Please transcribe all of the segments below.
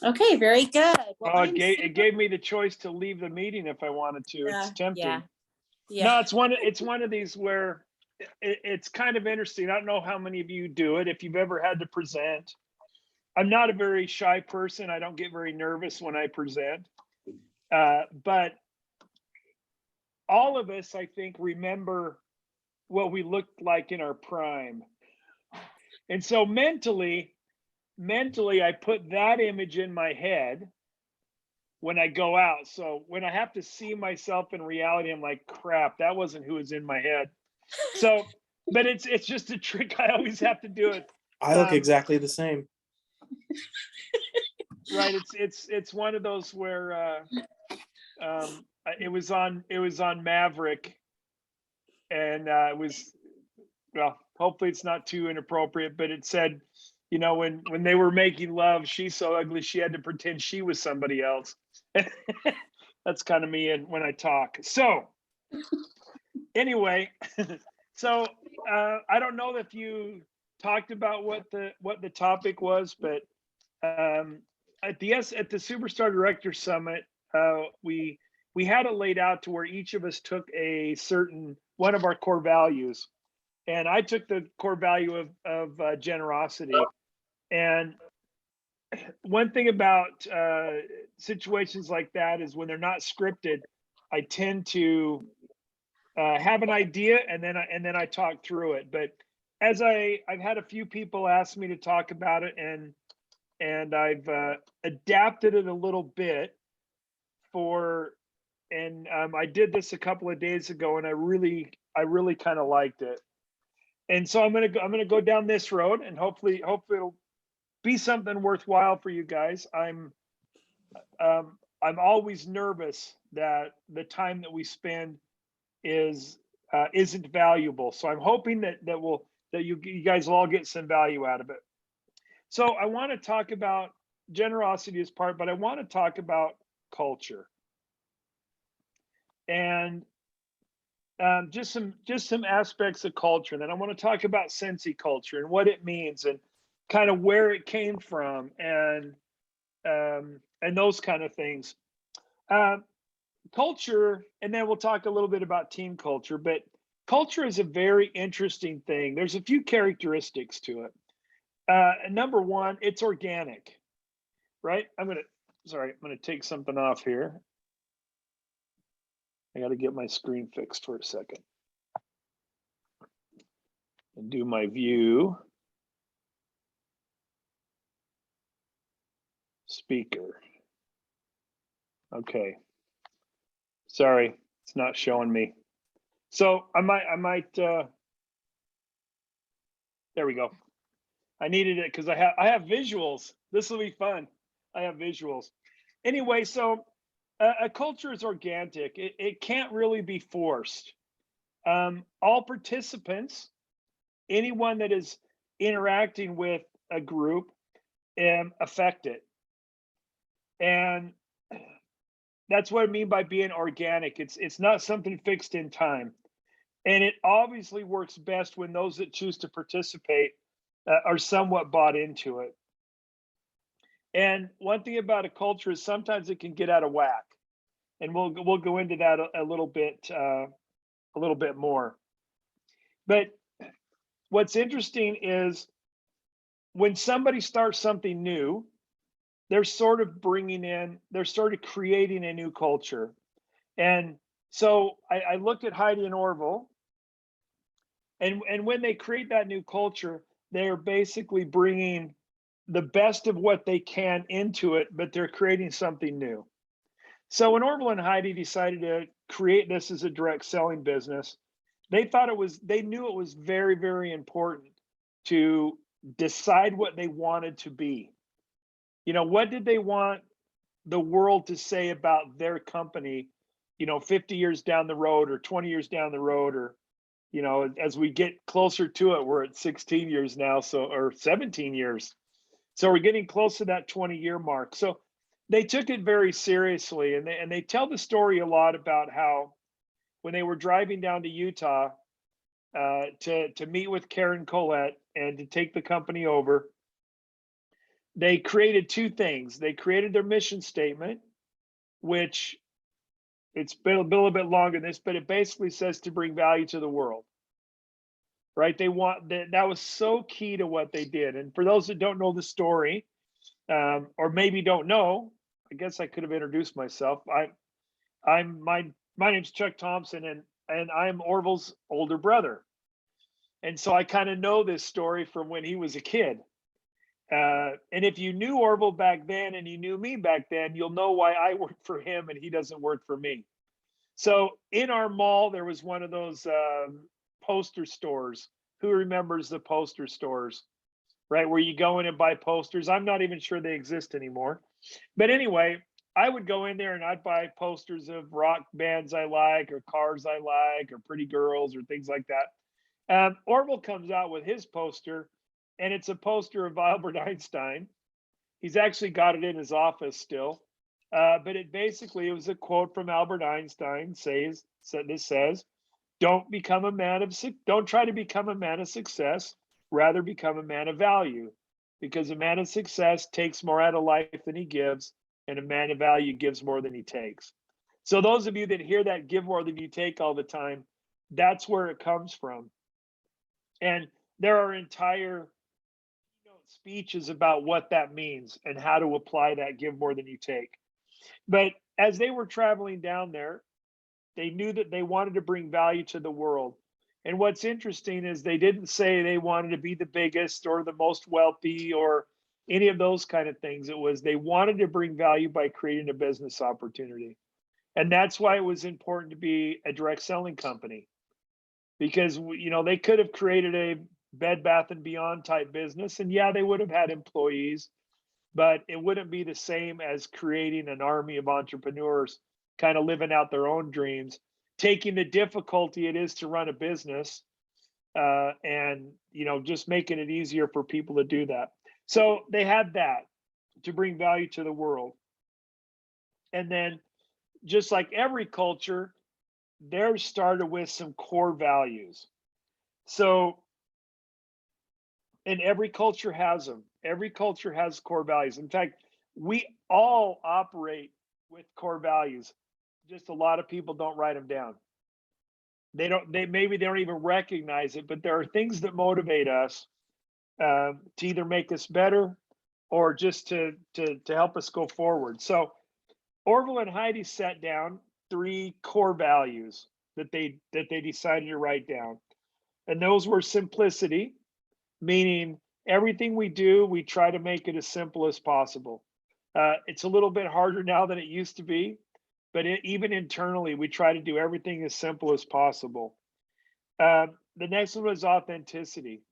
Okay, very good. Well, Oh, I'm it gave me the choice to leave the meeting if I wanted to. It's yeah, tempting. yeah. No, it's one of these where it's kind of interesting. I don't know how many of you do it. If you've ever had to present, I'm not a very shy person. I don't get very nervous when I present. But all of us, I think, remember what we looked like in our prime. And so mentally, I put that image in my head when I go out. So when I have to see myself in reality, I'm like, crap, that wasn't who was in my head. So, but it's just a trick. I always have to do it. I look exactly the same. Right. It's one of those where it was on Maverick, and it was, well, hopefully it's not too inappropriate, but it said, you know, when they were making love, she's so ugly she had to pretend she was somebody else. That's kind of me and when I talk. So anyway, so I don't know if you talked about what the topic was, but at the Superstar Director Summit, we had it laid out to where each of us took a certain one of our core values, and I took the core value of generosity. And one thing about situations like that is when they're not scripted, I tend to have an idea and then I talk through it. But as I've had a few people ask me to talk about it, and I've adapted it a little bit and I did this a couple of days ago, and I really kind of liked it. And so I'm gonna go down this road, and hopefully it'll be something worthwhile for you guys. I'm always nervous that the time that we spend isn't valuable. So I'm hoping that you guys will all get some value out of it. So I want to talk about generosity as part, but I want to talk about culture and just some aspects of culture. And then I want to talk about Scentsy culture and what it means and kind of where it came from and those kind of things. Culture, and then we'll talk a little bit about team culture. But culture is a very interesting thing. There's a few characteristics to it. Number one, it's organic, right? I'm gonna take something off here. I got to get my screen fixed for a second and do my view. Speaker. Okay. Sorry, it's not showing me. So I might. There we go. I needed it because I have visuals. This will be fun. I have visuals. Anyway, so a culture is organic. It can't really be forced. All participants, anyone that is interacting with a group, affect it. And that's what I mean by being organic. It's not something fixed in time. And it obviously works best when those that choose to participate are somewhat bought into it. And one thing about a culture is sometimes it can get out of whack, and we'll go into that a little bit more. But what's interesting is when somebody starts something new, they're sort of creating a new culture. And so I looked at Heidi and Orville, and when they create that new culture, they're basically bringing the best of what they can into it, but they're creating something new. So when Orville and Heidi decided to create this as a direct selling business, they knew it was very, very important to decide what they wanted to be. You know, what did they want the world to say about their company, 50 years down the road or 20 years down the road, or, as we get closer to it, we're at 16 years now, or 17 years. So we're getting close to that 20-year mark. So they took it very seriously, and they tell the story a lot about how when they were driving down to Utah to meet with Karen Collette and to take the company over, they created two things. They created their mission statement, which it's been a little bit longer than this, but it basically says to bring value to the world, right? They want that was so key to what they did. And for those that don't know the story, or maybe don't know, I guess I could have introduced myself. My name's Chuck Thompson, and I'm Orville's older brother. And so I kind of know this story from when he was a kid. And if you knew Orville back then and you knew me back then, you'll know why I work for him and he doesn't work for me. So in our mall, there was one of those poster stores. Who remembers the poster stores, right? Where you go in and buy posters. I'm not even sure they exist anymore. But anyway, I would go in there and I'd buy posters of rock bands I like, or cars I like, or pretty girls, or things like that. Orville comes out with his poster, and it's a poster of Albert Einstein. He's actually got it in his office still. But it was a quote from Albert Einstein. This says, don't try to become a man of success, rather become a man of value, because a man of success takes more out of life than he gives, and a man of value gives more than he takes. So those of you that hear that give more than you take all the time, that's where it comes from. And there are entire speeches about what that means and how to apply that give more than you take. But as they were traveling down there, they knew that they wanted to bring value to the world. And what's interesting is they didn't say they wanted to be the biggest or the most wealthy or any of those kind of things. It was they wanted to bring value by creating a business opportunity. And that's why it was important to be a direct selling company, because they could have created a Bed Bath and Beyond type business, and yeah, they would have had employees, but it wouldn't be the same as creating an army of entrepreneurs kind of living out their own dreams, taking the difficulty it is to run a business, and just making it easier for people to do that. So they had that to bring value to the world. And then, just like every culture, theirs started with some core values. So, and every culture has them. Every culture has core values. In fact, we all operate with core values. Just a lot of people don't write them down. Maybe they don't even recognize it, but there are things that motivate us to either make us better or just to help us go forward. So Orville and Heidi set down 3 core values that they decided to write down. And those were simplicity, meaning everything we do, we try to make it as simple as possible. It's a little bit harder now than it used to be, but even internally, we try to do everything as simple as possible. The next one was authenticity.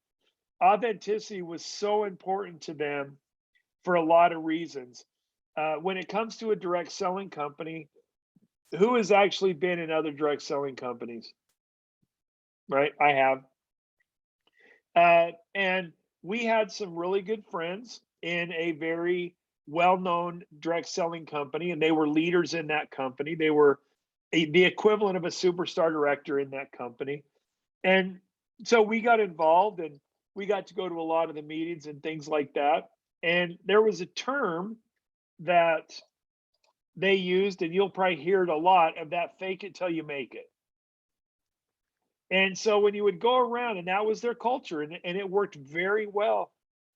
Authenticity was so important to them for a lot of reasons. When it comes to a direct selling company, who has actually been in other direct selling companies? Right? I have. And we had some really good friends in a very well-known direct selling company, and they were leaders in that company. They were the equivalent of a superstar director in that company. And so we got involved, and we got to go to a lot of the meetings and things like that. And there was a term that they used, and you'll probably hear it a lot, of that fake it till you make it. And so when you would go around, and that was their culture, and it worked very well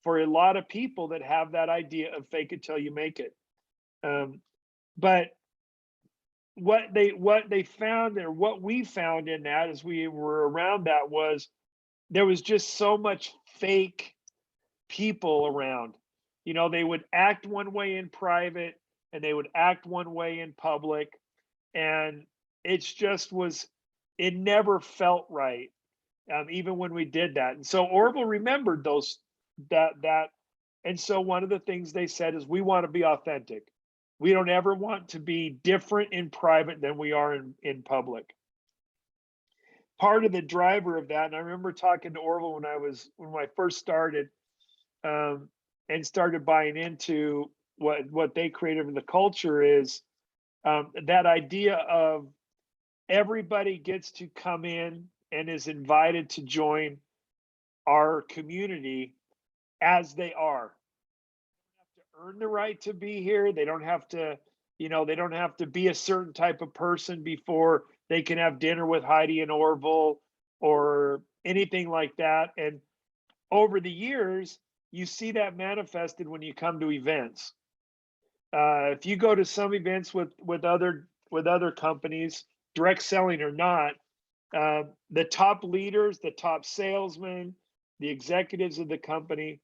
for a lot of people that have that idea of fake it till you make it. But what they found, or what we found in that as we were around that, was there was just so much fake people around. They would act one way in private and they would act one way in public. And it never felt right, even when we did that. And so Orville remembered that. And so one of the things they said is, we want to be authentic. We don't ever want to be different in private than we are in public. Part of the driver of that, and I remember talking to Orville when I first started, and started buying into what they created in the culture, is that idea of everybody gets to come in and is invited to join our community as they are. earn the right to be here. They don't have to, they don't have to be a certain type of person before they can have dinner with Heidi and Orville or anything like that. And over the years, you see that manifested when you come to events. If you go to some events with other companies, direct selling or not, the top leaders, the top salesmen, the executives of the company,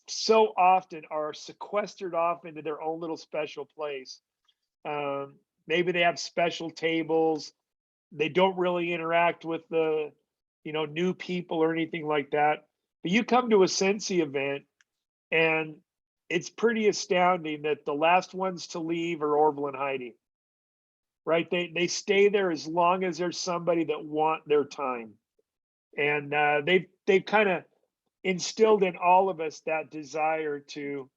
so often are sequestered off into their own little special place. Maybe they have special tables. They don't really interact with the, new people or anything like that. But you come to a Scentsy event, and it's pretty astounding that the last ones to leave are Orville and Heidi, right? They stay there as long as there's somebody that want their time, and they've kind of instilled in all of us that desire to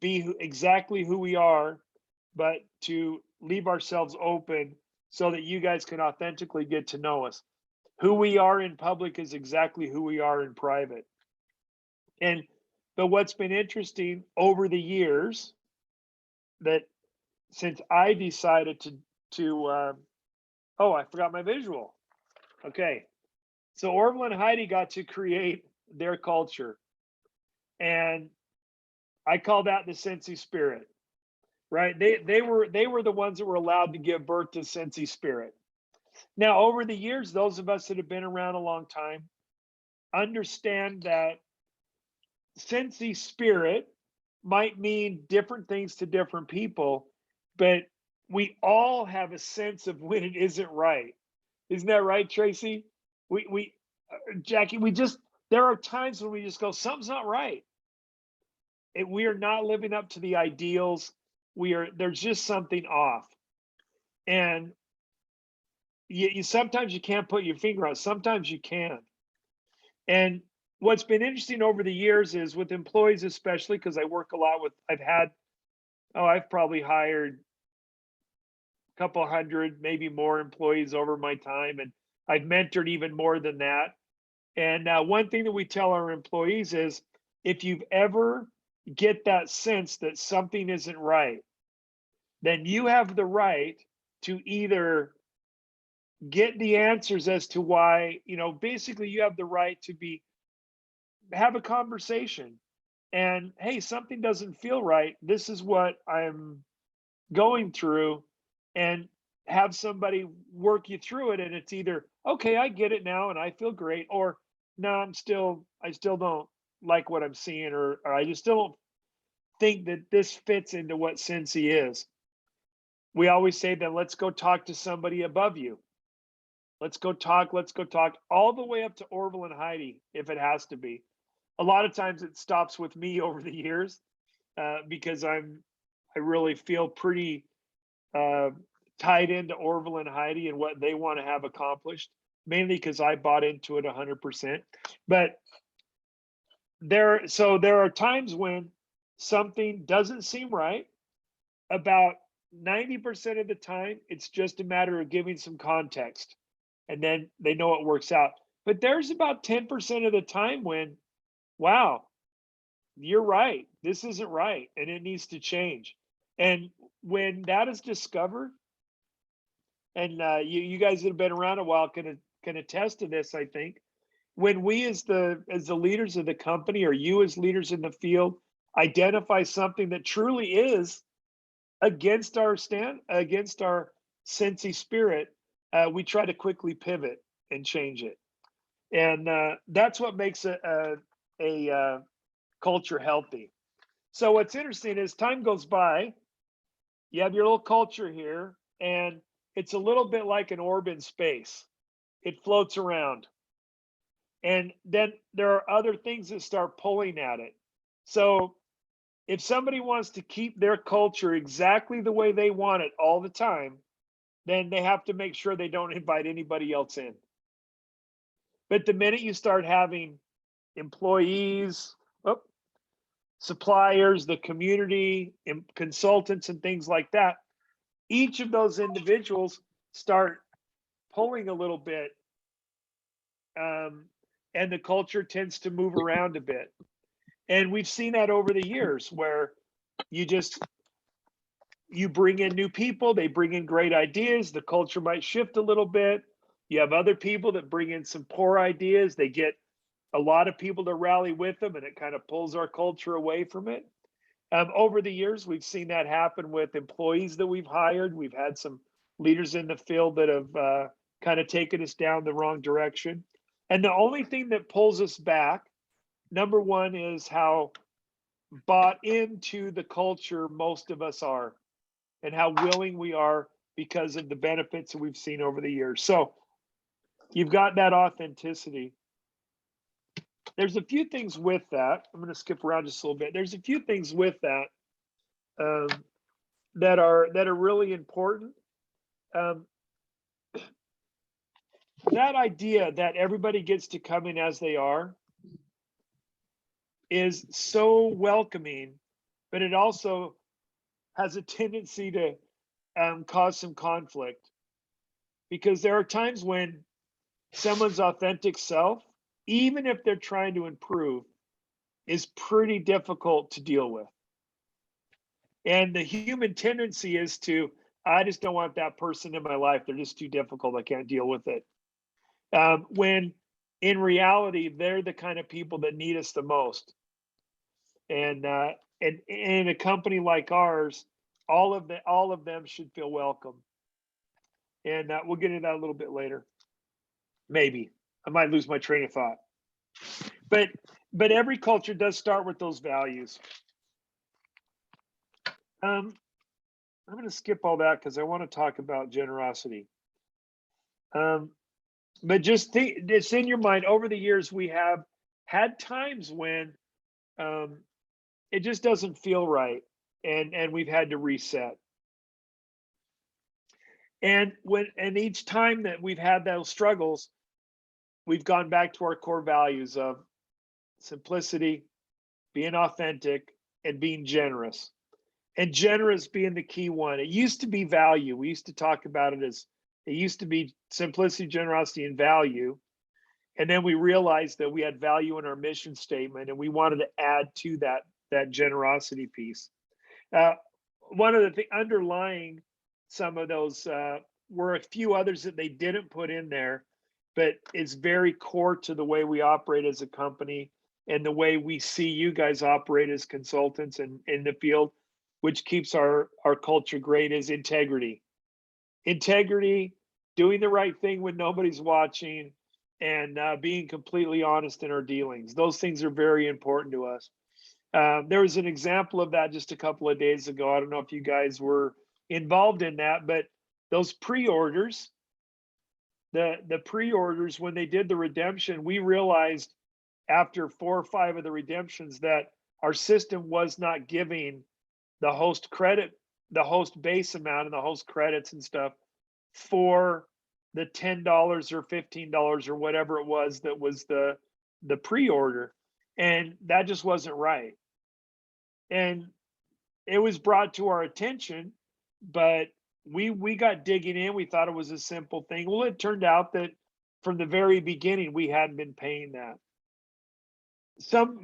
be exactly who we are, but to leave ourselves open so that you guys can authentically get to know us. Who we are in public is exactly who we are in private. And but what's been interesting over the years, that since I decided to oh, I forgot my visual. Okay. So Orville and Heidi got to create their culture. And I call that the Scentsy spirit, right? They were the ones that were allowed to give birth to Scentsy spirit. Now, over the years, those of us that have been around a long time understand that Scentsy spirit might mean different things to different people, but we all have a sense of when it isn't right. Isn't that right, Tracy? We Jackie, there are times when we just go, something's not right. We are not living up to the ideals. There's just something off. And you sometimes you can't put your finger on it, sometimes you can. And what's been interesting over the years is with employees, especially because I work a lot with, I've probably hired a couple hundred, maybe more employees over my time, and I've mentored even more than that. And one thing that we tell our employees is, if you've ever get that sense that something isn't right, then you have the right to either get the answers as to why, basically you have the right to have a conversation. And hey, something doesn't feel right. This is what I'm going through, and have somebody work you through it. And it's either, okay, I get it now and I feel great, or no, I still don't like what I'm seeing, or I just still don't think that this fits into what Scentsy is. We always say that let's go talk to somebody above you. Let's go talk all the way up to Orville and Heidi if it has to be. A lot of times it stops with me over the years, because I really feel pretty tied into Orville and Heidi and what they want to have accomplished, mainly because I bought into it 100%. But there are times when something doesn't seem right. About 90% of the time, it's just a matter of giving some context, and then they know it works out. But there's about 10% of the time when, wow, you're right, this isn't right, and it needs to change. And when that is discovered, and you guys that have been around a while can attest to this, I think, when we as the leaders of the company, or you as leaders in the field, identify something that truly is against our Scentsy spirit, we try to quickly pivot and change it. And that's what makes a culture healthy. So what's interesting is, time goes by, you have your little culture here, and it's a little bit like an orb in space. It floats around. And then there are other things that start pulling at it. So if somebody wants to keep their culture exactly the way they want it all the time, then they have to make sure they don't invite anybody else in. But the minute you start having employees, suppliers, the community, consultants, and things like that, each of those individuals start pulling a little bit, and the culture tends to move around a bit. And we've seen that over the years where you bring in new people, they bring in great ideas, the culture might shift a little bit. You have other people that bring in some poor ideas, they get a lot of people to rally with them, and it kind of pulls our culture away from it. Over the years, we've seen that happen with employees that we've hired. We've had some leaders in the field that have kind of taken us down the wrong direction. And the only thing that pulls us back, number one, is how bought into the culture most of us are and how willing we are because of the benefits that we've seen over the years. So you've got that authenticity. There's a few things with that. I'm going to skip around just a little bit. There's a few things with that that are really important. That idea that everybody gets to come in as they are is so welcoming, but it also has a tendency to cause some conflict, because there are times when someone's authentic self, even if they're trying to improve, is pretty difficult to deal with. And the human tendency is to, I just don't want that person in my life. They're just too difficult. I can't deal with it. When in reality, they're the kind of people that need us the most. And in a company like ours, all of them should feel welcome. And we'll get into that a little bit later. Maybe I might lose my train of thought. But every culture does start with those values. I'm going to skip all that because I want to talk about generosity. But just think, it's in your mind. Over the years, we have had times when it just doesn't feel right, and we've had to reset. And each time that we've had those struggles, we've gone back to our core values of simplicity, being authentic, and being generous. And generous being the key one. It used to be value. We used to talk about it as, it used to be simplicity, generosity, and value. And then we realized that we had value in our mission statement, and we wanted to add to that generosity piece. One of the underlying some of those were a few others that they didn't put in there, but it's very core to the way we operate as a company and the way we see you guys operate as consultants and in the field, which keeps our culture great, is integrity. Integrity, doing the right thing when nobody's watching, and being completely honest in our dealings. Those things are very important to us. There was an example of that just a couple of days ago. I don't know if you guys were involved in that, but those pre-orders, the pre-orders, when they did the redemption, we realized after 4 or 5 of the redemptions that our system was not giving the host credit, the host base amount and the host credits and stuff for the $10 or $15 or whatever it was that was the pre-order. And that just wasn't right. And it was brought to our attention, but we got digging in. We thought it was a simple thing. Well, it turned out that from the very beginning, we hadn't been paying that.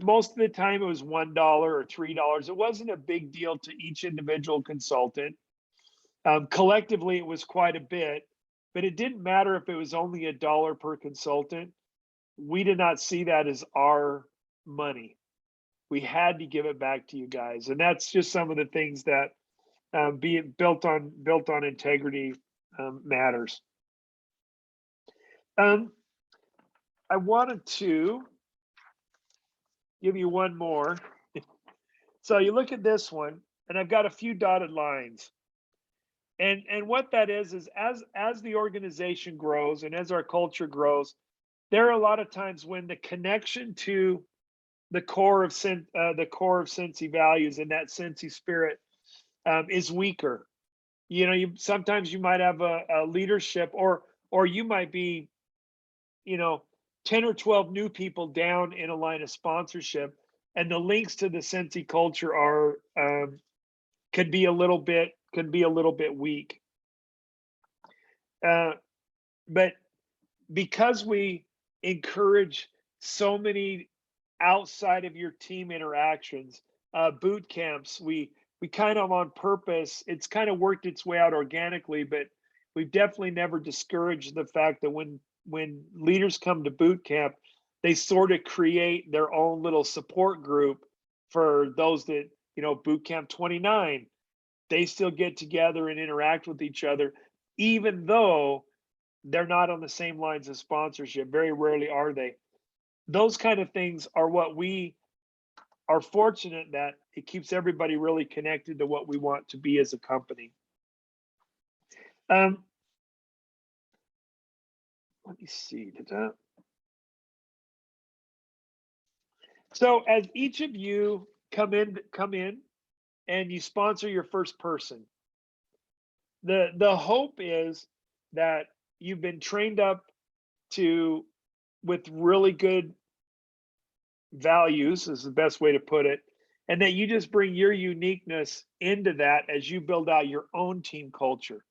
Most of the time it was $1 or $3. It wasn't a big deal to each individual consultant. Collectively, it was quite a bit, but it didn't matter if it was only $1 per consultant. We did not see that as our money. We had to give it back to you guys, and that's just some of the things that being built on integrity matters. I wanted to give you one more. So you look at this one, and I've got a few dotted lines. And what that is as the organization grows and as our culture grows, there are a lot of times when the connection to the core of Scentsy values and that Scentsy spirit is weaker. You know, sometimes you might have a leadership, or you might be, 10 or 12 new people down in a line of sponsorship, and the links to the Scentsy culture are can be a little bit weak. But because we encourage so many outside of your team interactions. Boot camps, we kind of on purpose, it's kind of worked its way out organically, but we've definitely never discouraged the fact that when leaders come to boot camp, they sort of create their own little support group for those that, boot camp 29, they still get together and interact with each other, even though they're not on the same lines of sponsorship. Very rarely are they. Those kind of things are what we are fortunate that it keeps everybody really connected to what we want to be as a company. Let me see. So as each of you come in and you sponsor your first person, the hope is that you've been trained up with really good values is the best way to put it, and that you just bring your uniqueness into that as you build out your own team culture.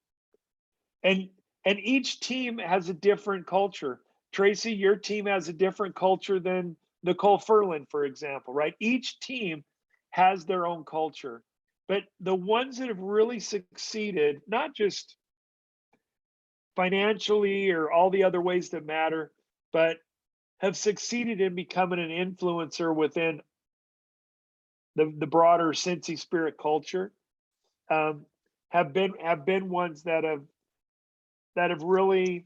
And each team has a different culture. Tracy, your team has a different culture than Nicole Furlan, for example, right? Each team has their own culture, but the ones that have really succeeded, not just financially or all the other ways that matter, but have succeeded in becoming an influencer within the broader Scentsy spirit culture, have been ones that have really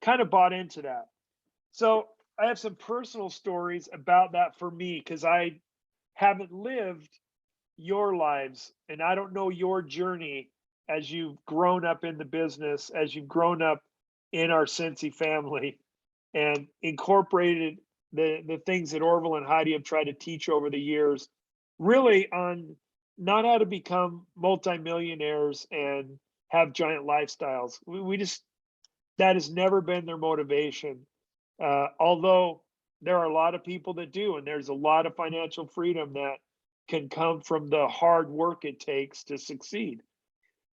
kind of bought into that. So I have some personal stories about that for me because I haven't lived your lives and I don't know your journey as you've grown up in the business, as you've grown up in our Scentsy family and incorporated the things that Orville and Heidi have tried to teach over the years, really on not how to become multimillionaires and have giant lifestyles. We just, that has never been their motivation. Although there are a lot of people that do, and there's a lot of financial freedom that can come from the hard work it takes to succeed.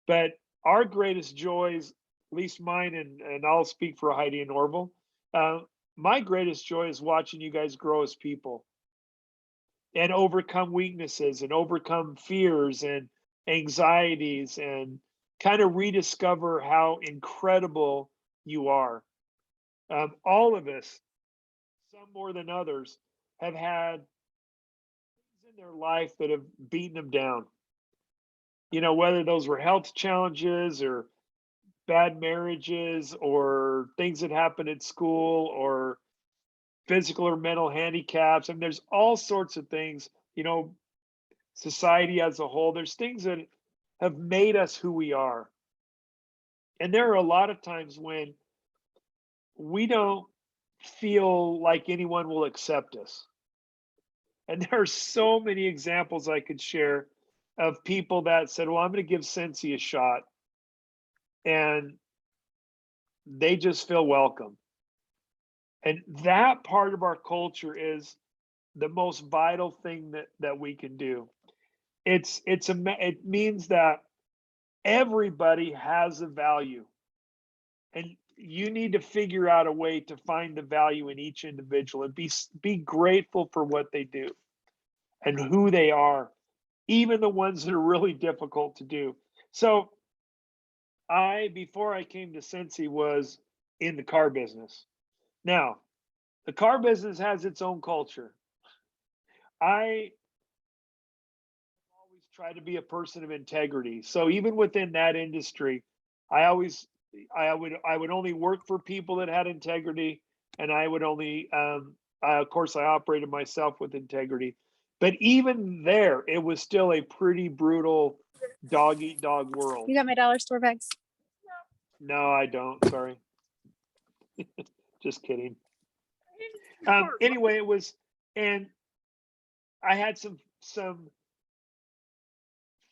But our greatest joys, at least mine, and I'll speak for Heidi and Orville, my greatest joy is watching you guys grow as people and overcome weaknesses and overcome fears and anxieties and kind of rediscover how incredible you are. All of us, some more than others, have had things in their life that have beaten them down. Whether those were health challenges or bad marriages or things that happened at school or physical or mental handicaps. And there's all sorts of things, society as a whole, there's things that have made us who we are. And there are a lot of times when we don't feel like anyone will accept us. And there are so many examples I could share of people that said, well, I'm going to give Scentsy a shot. And they just feel welcome. And that part of our culture is the most vital thing that we can do. It means that everybody has a value, and you need to figure out a way to find the value in each individual and be grateful for what they do and who they are, even the ones that are really difficult to do. So before I came to Scentsy, was in the car business. Now, the car business has its own culture. I always try to be a person of integrity. So even within that industry, I would only work for people that had integrity, and I would only of course I operated myself with integrity. But even there, it was still a pretty brutal dog eat dog world. You got my dollar store bags? No, I don't. Sorry. Just kidding. Anyway, it was, and I had some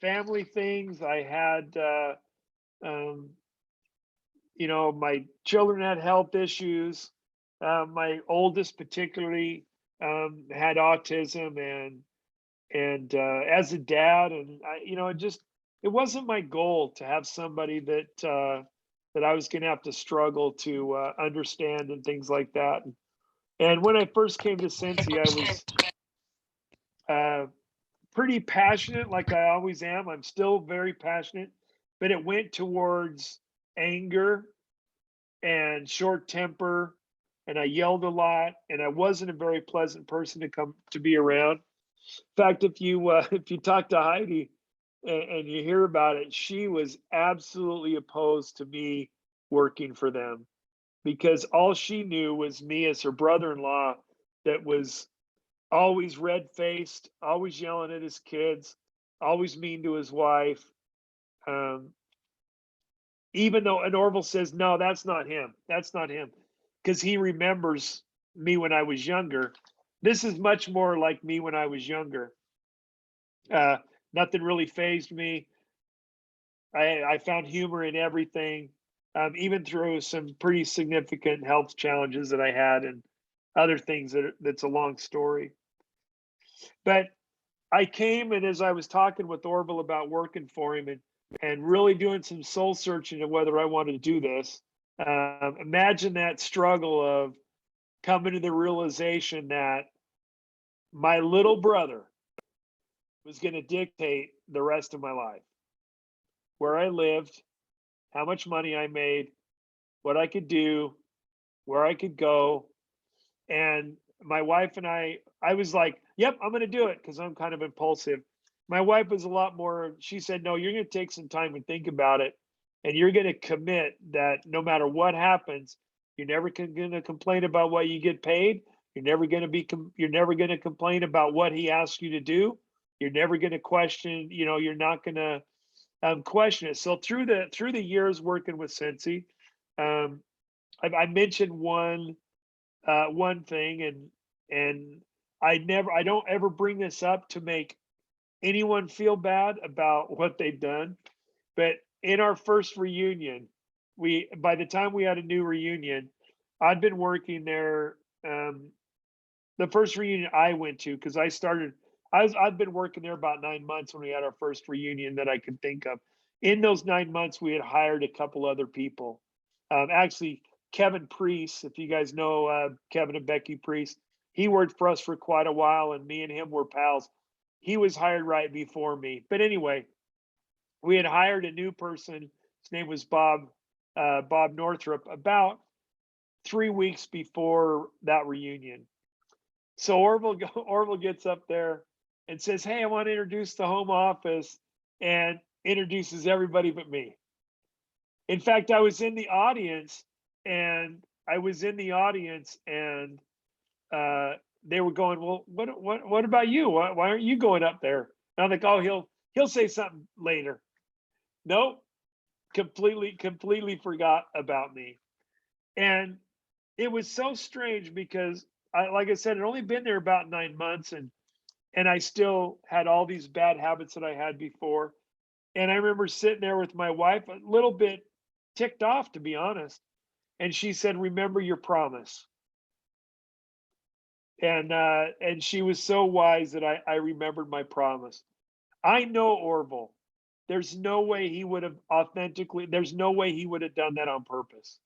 family things. I had, my children had health issues. My oldest particularly had autism, and as a dad, and it wasn't my goal to have somebody that I was going to have to struggle to understand and things like that. And when I first came to Scentsy, I was pretty passionate, like I always am. I'm still very passionate, but it went towards anger and short temper, and I yelled a lot, and I wasn't a very pleasant person to be around. In fact, if you if you talk to Heidi and you hear about it, she was absolutely opposed to me working for them because all she knew was me as her brother-in-law that was always red-faced, always yelling at his kids, always mean to his wife. Um, Even though, and Orville says, no, that's not him. That's not him. Because he remembers me when I was younger. This is much more like me when I was younger. Uh, Nothing really fazed me. I found humor in everything, even through some pretty significant health challenges that I had and other things that's a long story. But I came, and as I was talking with Orville about working for him and really doing some soul searching of whether I wanted to do this, imagine that struggle of coming to the realization that my little brother was going to dictate the rest of my life, where I lived, how much money I made, what I could do, where I could go. And my wife and I was like, yep, I'm going to do it because I'm kind of impulsive. My wife was a lot more, she said, no, you're going to take some time and think about it. And you're going to commit that no matter what happens, you're never going to complain about what you get paid. You're never going to you're never going to complain about what he asks you to do. You're never going to question, you're not going to question it. So through the years working with Scentsy, um, I mentioned one thing, and I don't ever bring this up to make anyone feel bad about what they've done, but in our first reunion, by the time we had a new reunion, I'd been working there. The first reunion I went to, because I'd been working there about 9 months when we had our first reunion that I could think of. In those 9 months, we had hired a couple other people. Actually, Kevin Priest, if you guys know Kevin and Becky Priest, he worked for us for quite a while, and me and him were pals. He was hired right before me. But anyway, we had hired a new person. His name was Bob Northrup, about 3 weeks before that reunion. So Orville gets up there and says, "Hey, I want to introduce the home office," and introduces everybody but me. In fact, I was in the audience, and they were going, "Well, what about you? Why aren't you going up there?" And I'm like, "Oh, he'll say something later." Nope, completely forgot about me. And it was so strange because like I said, I'd only been there about 9 months, and I still had all these bad habits that I had before. And I remember sitting there with my wife, a little bit ticked off, to be honest. And she said, "Remember your promise." And she was so wise that I remembered my promise. I know Orville. There's no way he would have there's no way he would have done that on purpose.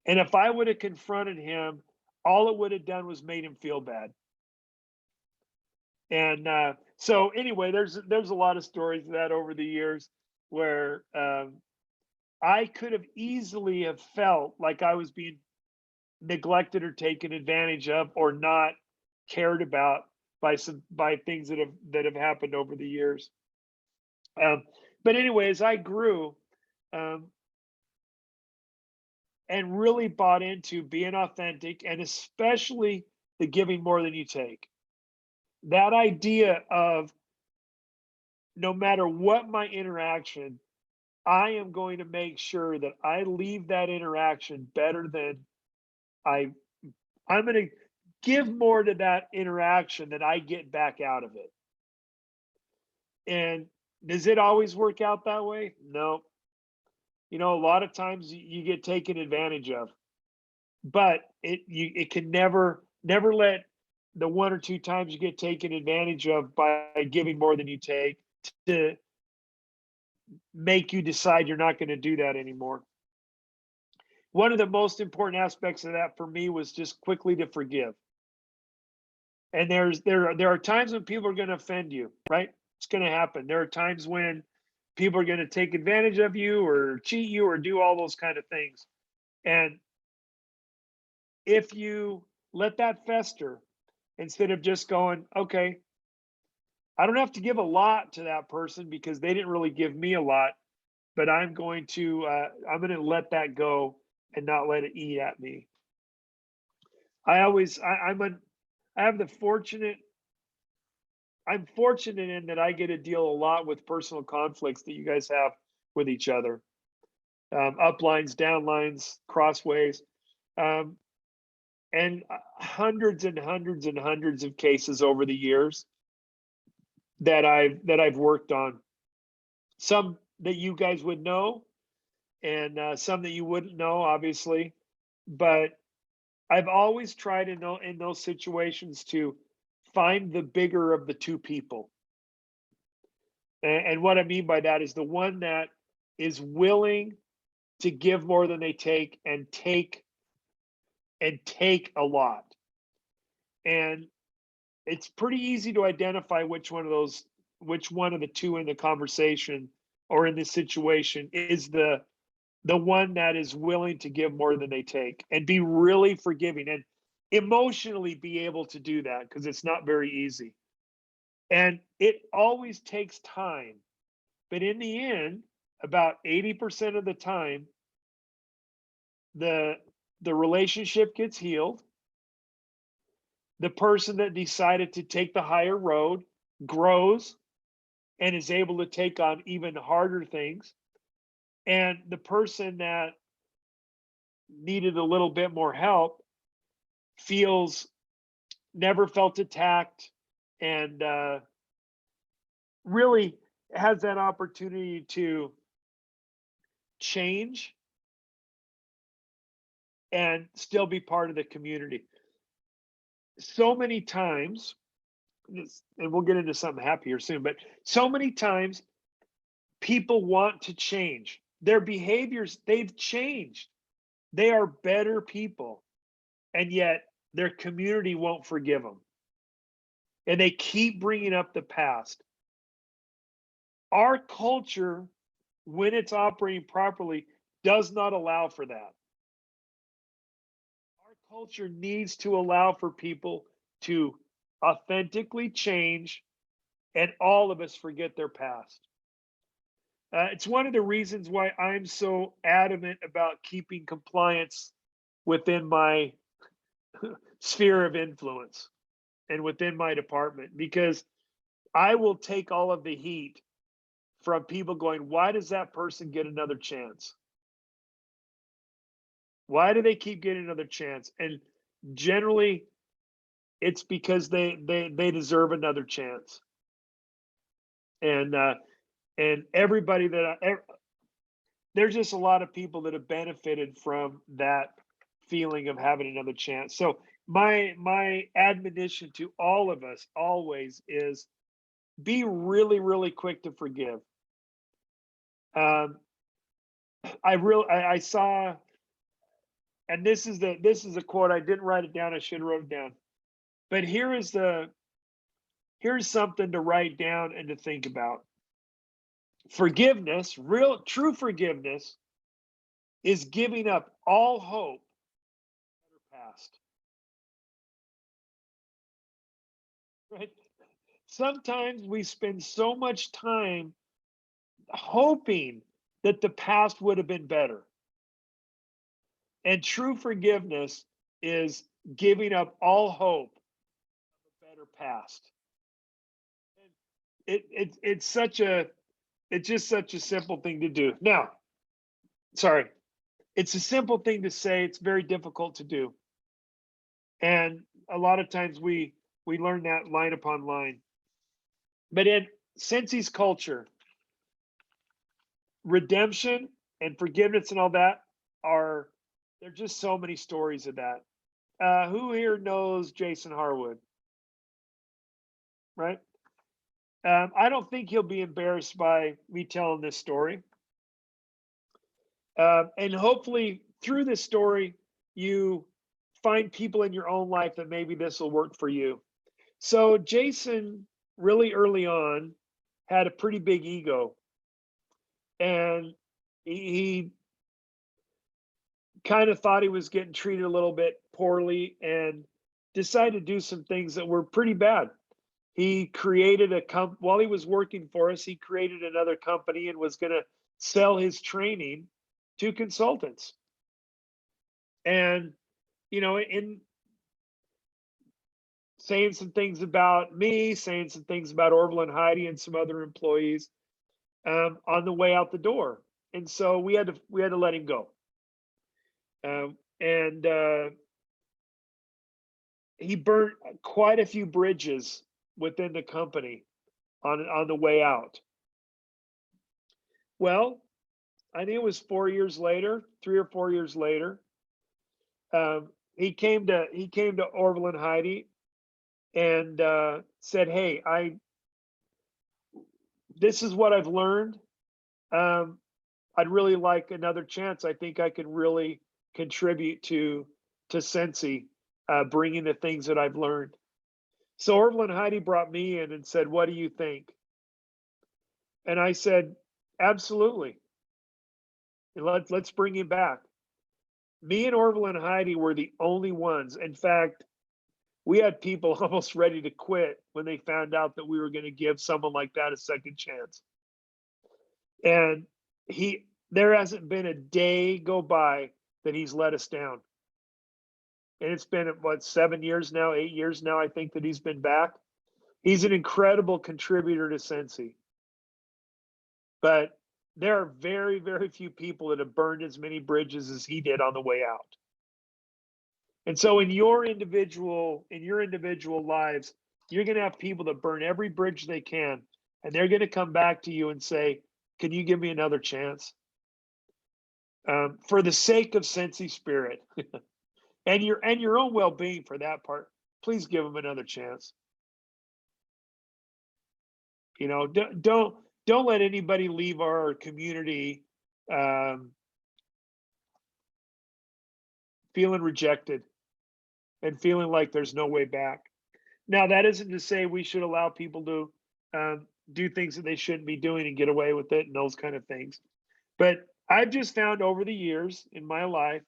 And if I would have confronted him, all it would have done was made him feel bad. And so anyway, there's a lot of stories of that over the years where I could have easily have felt like I was being neglected or taken advantage of or not cared about by things that have happened over the years. But anyway, as I grew, um, and really bought into being authentic, and especially the giving more than you take. That idea of no matter what my interaction, I am going to make sure that I leave that interaction better than I I'm going to give more to that interaction than I get back out of it. And does it always work out that way? No. A lot of times you get taken advantage of, but it can never let the one or two times you get taken advantage of by giving more than you take to make you decide you're not going to do that anymore. one of the most important aspects of that for me was just quickly to forgive. And there are times when people are going to offend you, right? It's going to happen. There are times when people are going to take advantage of you or cheat you or do all those kind of things. And if you let that fester, instead of just going, okay, I don't have to give a lot to that person because they didn't really give me a lot, but I'm going to let that go and not let it eat at me. I always I have the fortunate I'm fortunate in that I get to deal a lot with personal conflicts that you guys have with each other, uplines, downlines, crossways, um, and hundreds and hundreds and hundreds of cases over the years that I've worked on. Some that you guys would know, and some that you wouldn't know, obviously. But I've always tried in those situations to find the bigger of the two people. And what I mean by that is the one that is willing to give more than they take and take a lot. And it's pretty easy to identify which one of the two in the conversation or in this situation is the one that is willing to give more than they take and be really forgiving and emotionally be able to do that because it's not very easy. And it always takes time. But in the end, about 80% of the time, the the relationship gets healed. The person that decided to take the higher road grows and is able to take on even harder things. And the person that needed a little bit more help feels never felt attacked and really has that opportunity to change and still be part of the community. So many times, and we'll get into something happier soon, but so many times people want to change. Their behaviors, they've changed. They are better people, and yet their community won't forgive them. And they keep bringing up the past. Our culture, when it's operating properly, does not allow for that. Our culture needs to allow for people to authentically change and all of us forget their past. It's one of the reasons why I'm so adamant about keeping compliance within my sphere of influence and within my department because I will take all of the heat from people going, why does that person get another chance? Why do they keep getting another chance? And generally, it's because they deserve another chance. And everybody there's just a lot of people that have benefited from that feeling of having another chance. So my admonition to all of us always is be really really quick to forgive. Um, I saw, and this is a quote. I didn't write it down. I should have wrote it down. But here's something to write down and to think about. Forgiveness, real true forgiveness, is giving up all hope for the past. Right? Sometimes we spend so much time hoping that the past would have been better. And true forgiveness is giving up all hope of a better past. It's such a it's just such a simple thing to do. Now, sorry, it's a simple thing to say. It's very difficult to do, and a lot of times we learn that line upon line. But in Scentsy Culture, redemption and forgiveness and all that are there's just so many stories of that. Who here knows Jason Harwood? Right? I don't think he'll be embarrassed by me telling this story. And hopefully, through this story, you find people in your own life that maybe this will work for you. So Jason, really early on, had a pretty big ego, and he kind of thought he was getting treated a little bit poorly and decided to do some things that were pretty bad. He created while he was working for us, he created another company and was going to sell his training to consultants. And, in saying some things about me, saying some things about Orville and Heidi and some other employees on the way out the door. And so we had to let him go. And he burnt quite a few bridges within the company on the way out. Well, I think it was 4 years later, 3 or 4 years later, he came to Orville and Heidi and said, "Hey, this is what I've learned. I'd really like another chance. I think I could really contribute to Scentsy, bringing the things that I've learned." So Orville and Heidi brought me in and said, "What do you think?" And I said, "Absolutely. Let's bring him back." Me and Orville and Heidi were the only ones. In fact, we had people almost ready to quit when they found out that we were going to give someone like that a second chance. And there hasn't been a day go by that he's let us down. And it's been, what, 7 years now, 8 years now, I think, that he's been back. He's an incredible contributor to Scentsy. But there are very, very few people that have burned as many bridges as he did on the way out. And so in your individual lives, you're going to have people that burn every bridge they can, and they're going to come back to you and say, "Can you give me another chance?" For the sake of Scentsy Spirit and your own well-being, for that part, please give them another chance. Don't let anybody leave our community feeling rejected and feeling like there's no way back. Now, that isn't to say we should allow people to do things that they shouldn't be doing and get away with it and those kind of things. But I've just found over the years in my life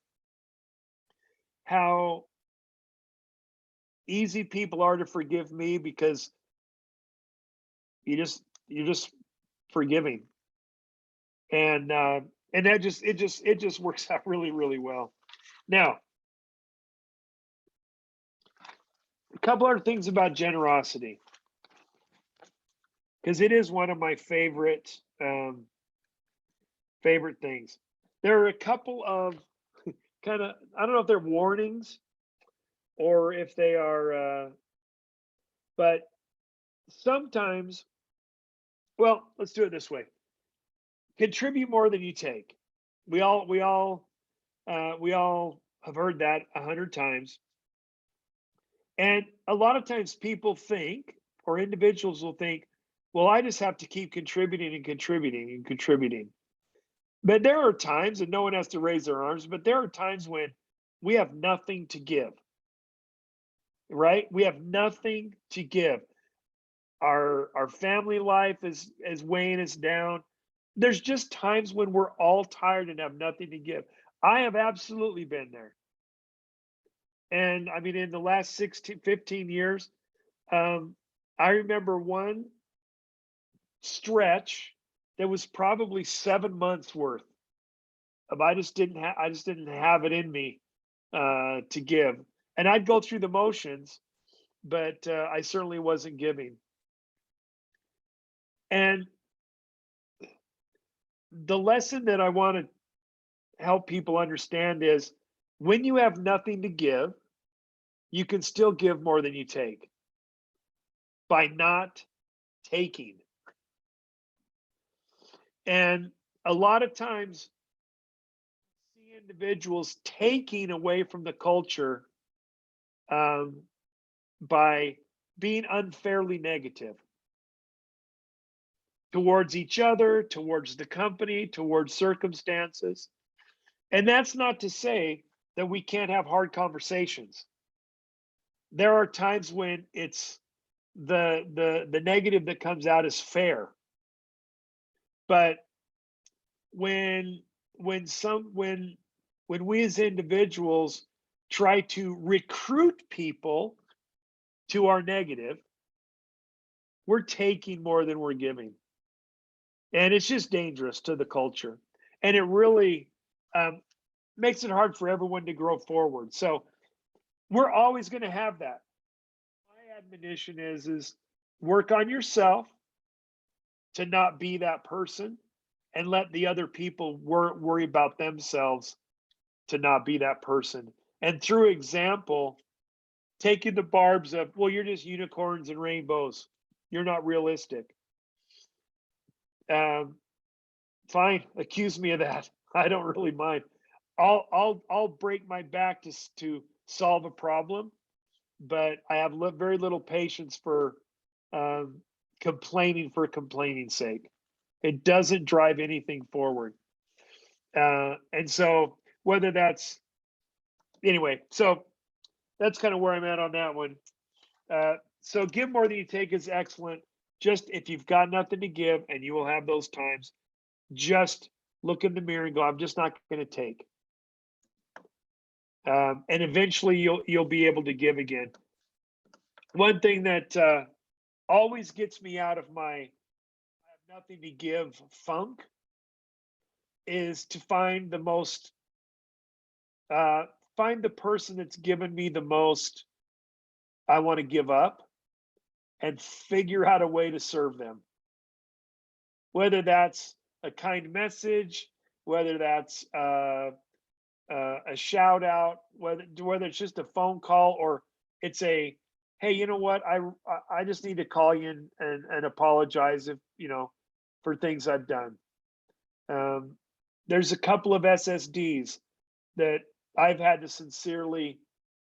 how easy people are to forgive me, because you're just forgiving, and that just works out really, really well. Now, a couple other things about generosity, because it is one of my favorite things. There are a couple of kind of, I don't know if they're warnings or if they are, but sometimes, well, let's do it this way: contribute more than you take. We all have heard that 100 times. And a lot of times people think, or individuals will think, well, I just have to keep contributing and contributing and contributing. But there are times, and no one has to raise their arms, but there are times when we have nothing to give, right? We have nothing to give. Our family life is weighing us down. There's just times when we're all tired and have nothing to give. I have absolutely been there. And I mean, in the last 15 years, I remember one stretch that was probably 7 months worth of I just didn't have it in me to give. And I'd go through the motions, but I certainly wasn't giving. And the lesson that I want to help people understand is, when you have nothing to give, you can still give more than you take by not taking. And a lot of times, see individuals taking away from the culture by being unfairly negative towards each other, towards the company, towards circumstances. And that's not to say that we can't have hard conversations. There are times when it's the negative that comes out is fair. But when when we as individuals try to recruit people to our negative, we're taking more than we're giving. And it's just dangerous to the culture. And it really makes it hard for everyone to grow forward. So we're always going to have that. My admonition is work on yourself to not be that person and let the other people worry about themselves to not be that person. And through example, taking the barbs of, well, you're just unicorns and rainbows. You're not realistic. Fine, accuse me of that. I don't really mind. I'll break my back to solve a problem, but I have very little patience for complaining for complaining's sake. It doesn't drive anything forward. And so whether that's anyway, so that's kind of where I'm at on that one. So give more than you take is excellent. Just if you've got nothing to give, and you will have those times, just look in the mirror and go, I'm just not going to take. And eventually you'll be able to give again. One thing that always gets me out of my I have nothing to give funk is to find the most find the person that's given me the most I want to give up and figure out a way to serve them. Whether that's a kind message, whether that's a shout out, whether it's just a phone call or it's a, hey, you know what, I just need to call you and apologize if for things I've done. There's a couple of SSDs that I've had to sincerely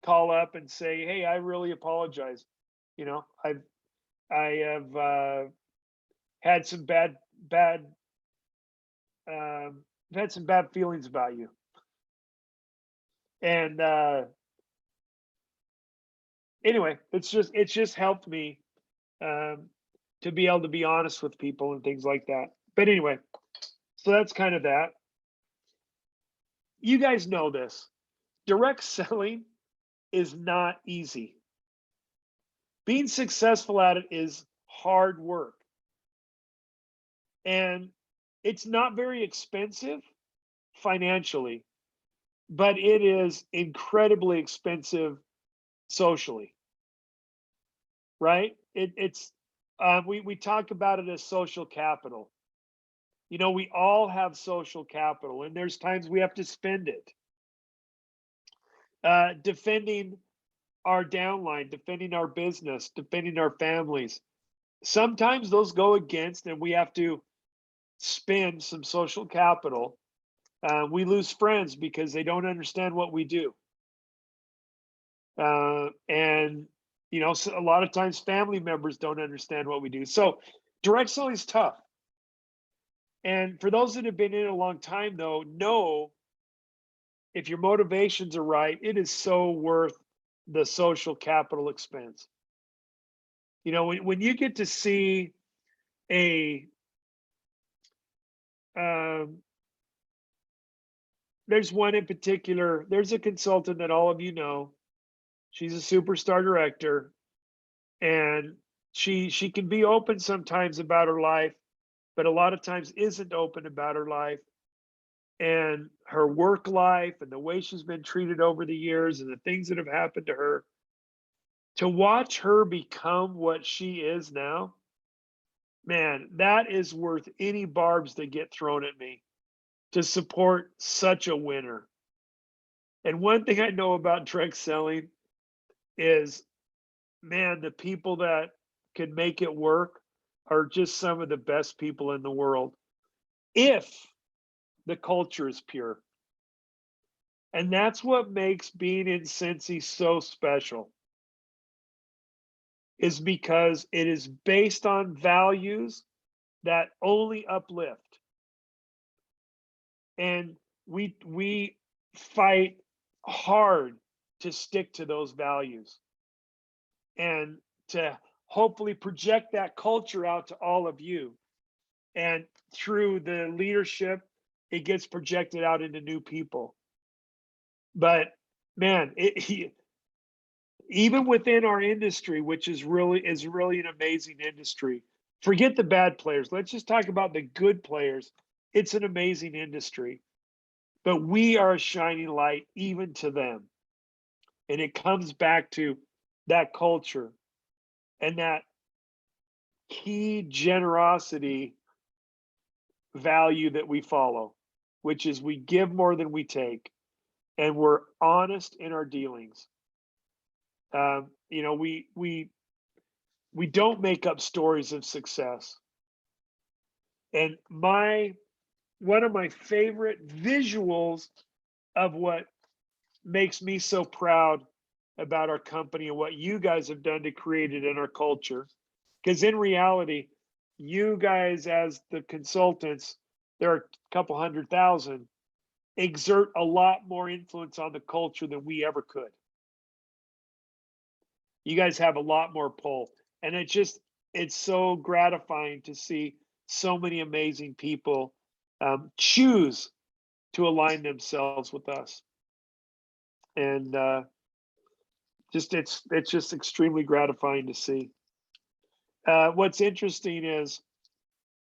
call up and say, hey, I really apologize. I have had some bad I've had some bad feelings about you. And anyway, it's just helped me to be able to be honest with people and things like that. But anyway, so that's kind of that. You guys know this. Direct selling is not easy. Being successful at it is hard work. And it's not very expensive financially, but it is incredibly expensive socially, right? We talk about it as social capital. We all have social capital, and there's times we have to spend it. Defending our downline, defending our business, defending our families. Sometimes those go against, and we have to spend some social capital. We lose friends because they don't understand what we do. And so a lot of times family members don't understand what we do. So direct selling is tough. And for those that have been in it a long time, though, know if your motivations are right, it is so worth the social capital expense. When you get to see there's one in particular, there's a consultant that all of you know. She's a superstar director, and she can be open sometimes about her life, but a lot of times isn't open about her life and her work life and the way she's been treated over the years and the things that have happened to her. To watch her become what she is now, man, that is worth any barbs that get thrown at me to support such a winner. And one thing I know about direct selling is, man, the people that can make it work are just some of the best people in the world if the culture is pure. And that's what makes being in Scentsy so special, is because it is based on values that only uplift. And we fight hard to stick to those values and to hopefully project that culture out to all of you. And through the leadership, it gets projected out into new people. But man, even within our industry, which is really an amazing industry. Forget the bad players. Let's just talk about the good players. It's an amazing industry, but we are a shining light even to them. And it comes back to that culture and that key generosity value that we follow, which is we give more than we take, and we're honest in our dealings. We don't make up stories of success. And one of my favorite visuals of what makes me so proud about our company and what you guys have done to create it in our culture. Because in reality, you guys, as the consultants, there are a couple 100,000, exert a lot more influence on the culture than we ever could. You guys have a lot more pull. And it's so gratifying to see so many amazing people choose to align themselves with us. And it's just extremely gratifying to see. What's interesting is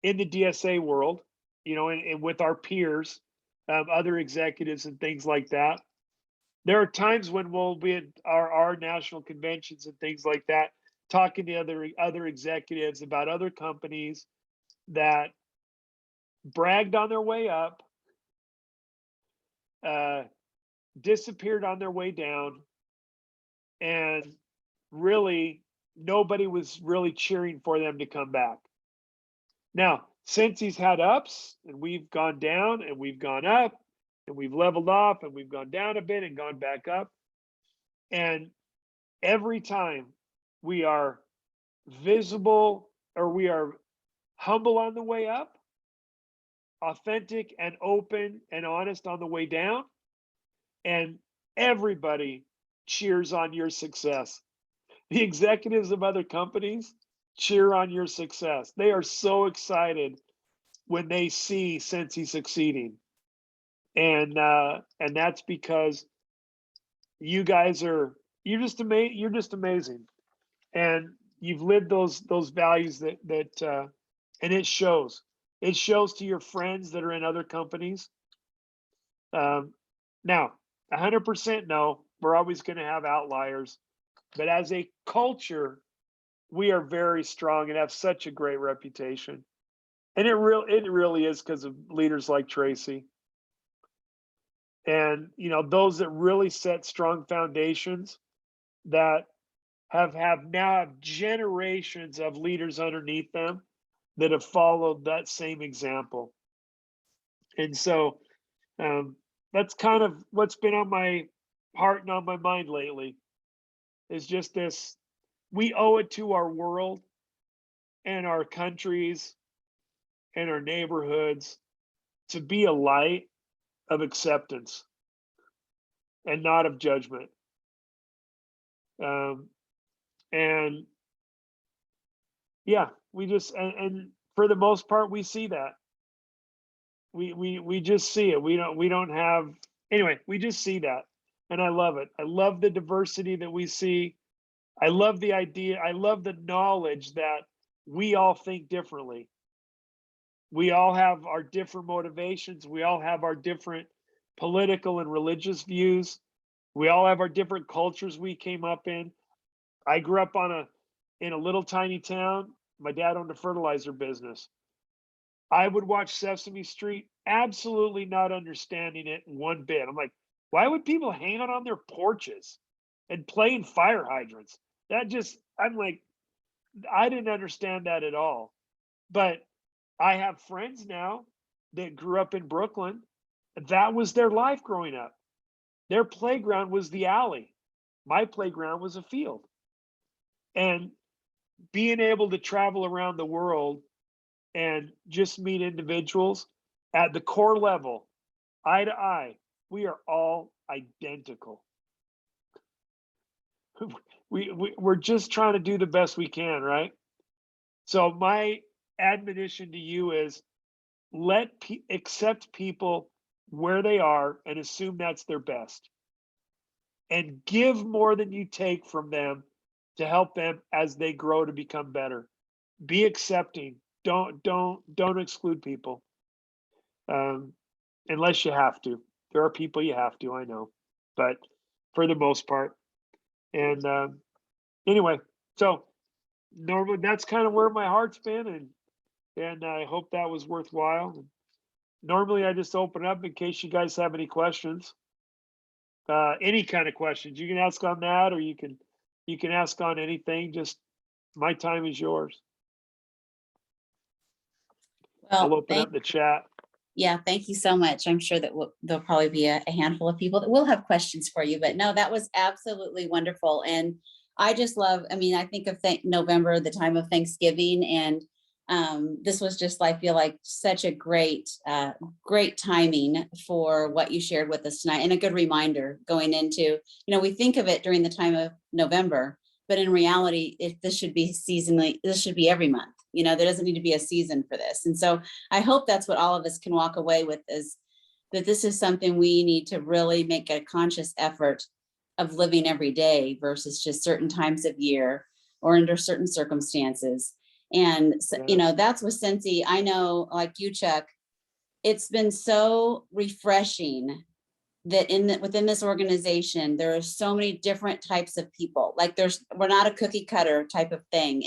in the DSA world, and with our peers, other executives and things like that, there are times when we'll be at our national conventions and things like that, talking to other executives about other companies that bragged on their way up, disappeared on their way down, and really nobody was really cheering for them to come back. Now, Scentsy's had ups, and we've gone down, and we've gone up, and we've leveled off, and we've gone down a bit and gone back up. And every time we are visible, or we are humble on the way up, authentic and open and honest on the way down, and everybody cheers on your success. The executives of other companies cheer on your success. They are so excited when they see Scentsy succeeding. And that's because you guys you're just amazing. And you've lived those values that and it shows. It shows to your friends that are in other companies. Now, 100% no, we're always going to have outliers, but as a culture, we are very strong and have such a great reputation. And it really is because of leaders like Tracy. And those that really set strong foundations that now have generations of leaders underneath them that have followed that same example. And so that's kind of what's been on my heart and on my mind lately, is just this: we owe it to our world and our countries and our neighborhoods to be a light of acceptance and not of judgment. And yeah, and for the most part, we see that. We just see it. We don't have, anyway, we just see that. And I love it. I love the diversity that we see. I love the idea. I love the knowledge that we all think differently. We all have our different motivations. We all have our different political and religious views. We all have our different cultures we came up in. I grew up in a little tiny town. My dad owned a fertilizer business. I would watch Sesame Street, absolutely not understanding it one bit. I'm like, why would people hang out on their porches and play in fire hydrants? I'm like, I didn't understand that at all. But I have friends now that grew up in Brooklyn. That was their life growing up. Their playground was the alley. My playground was a field. And being able to travel around the world and just meet individuals at the core level, eye to eye. We are all identical. We're just trying to do the best we can, right? So my admonition to you is accept people where they are and assume that's their best, and give more than you take from them to help them as they grow to become better. Be accepting. Don't exclude people, um, unless you have to. There are people you have to, I know, but for the most part. And anyway, so normally that's kind of where my heart's been, and I hope that was worthwhile. Normally, I just open up in case you guys have any questions, any kind of questions. You can ask on that, or you can ask on anything. Just my time is yours. I'll Well, open up the chat. thank you so much. I'm sure that there'll probably be a handful of people that will have questions for you, but no, that was absolutely wonderful. And I just love, I mean, I think of November, the time of Thanksgiving, and this was just, I feel like, such a great timing for what you shared with us tonight, and a good reminder going into, we think of it during the time of November, but in reality, this should be seasonally, this should be every month. There doesn't need to be a season for this. And so I hope that's what all of us can walk away with, is that this is something we need to really make a conscious effort of living every day versus just certain times of year or under certain circumstances. And, that's with Scentsy. I know, like you, Chuck, it's been so refreshing that within this organization, there are so many different types of people. Like we're not a cookie cutter type of thing.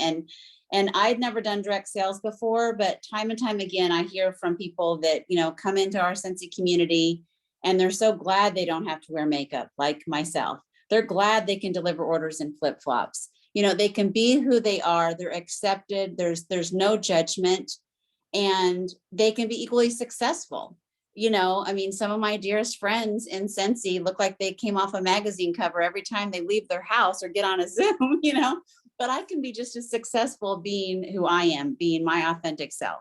And I'd never done direct sales before, but time and time again, I hear from people that, come into our Scentsy community, and they're so glad they don't have to wear makeup, like myself. They're glad they can deliver orders in flip-flops. They can be who they are. They're accepted. There's no judgment, and they can be equally successful. I mean, some of my dearest friends in Scentsy look like they came off a magazine cover every time they leave their house or get on a Zoom, but I can be just as successful being who I am, being my authentic self.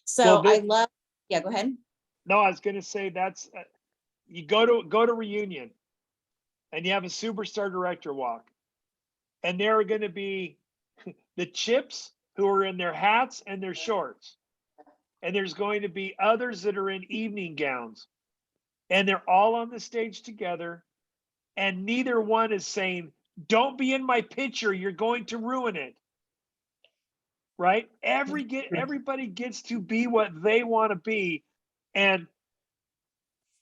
So I love, go ahead. No, I was going to say that's, you go to reunion and you have a superstar director walk, and there are going to be the chips who are in their hats and their shorts. And there's going to be others that are in evening gowns, and they're all on the stage together, and neither one is saying, "Don't be in my picture, you're going to ruin it." Right? Everybody gets to be what they want to be. And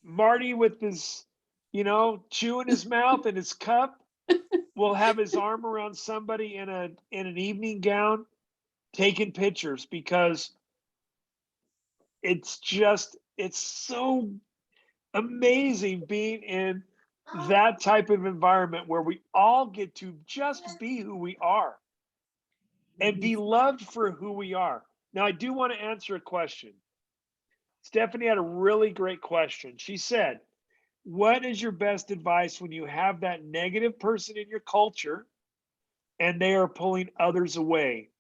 Marty, with his, chewing his mouth and his cup, will have his arm around somebody in an evening gown taking pictures, because it's so amazing being in that type of environment where we all get to just be who we are and be loved for who we are. Now, I do want to answer a question. Stephanie had a really great question. She said, what is your best advice when you have that negative person in your culture and they are pulling others away,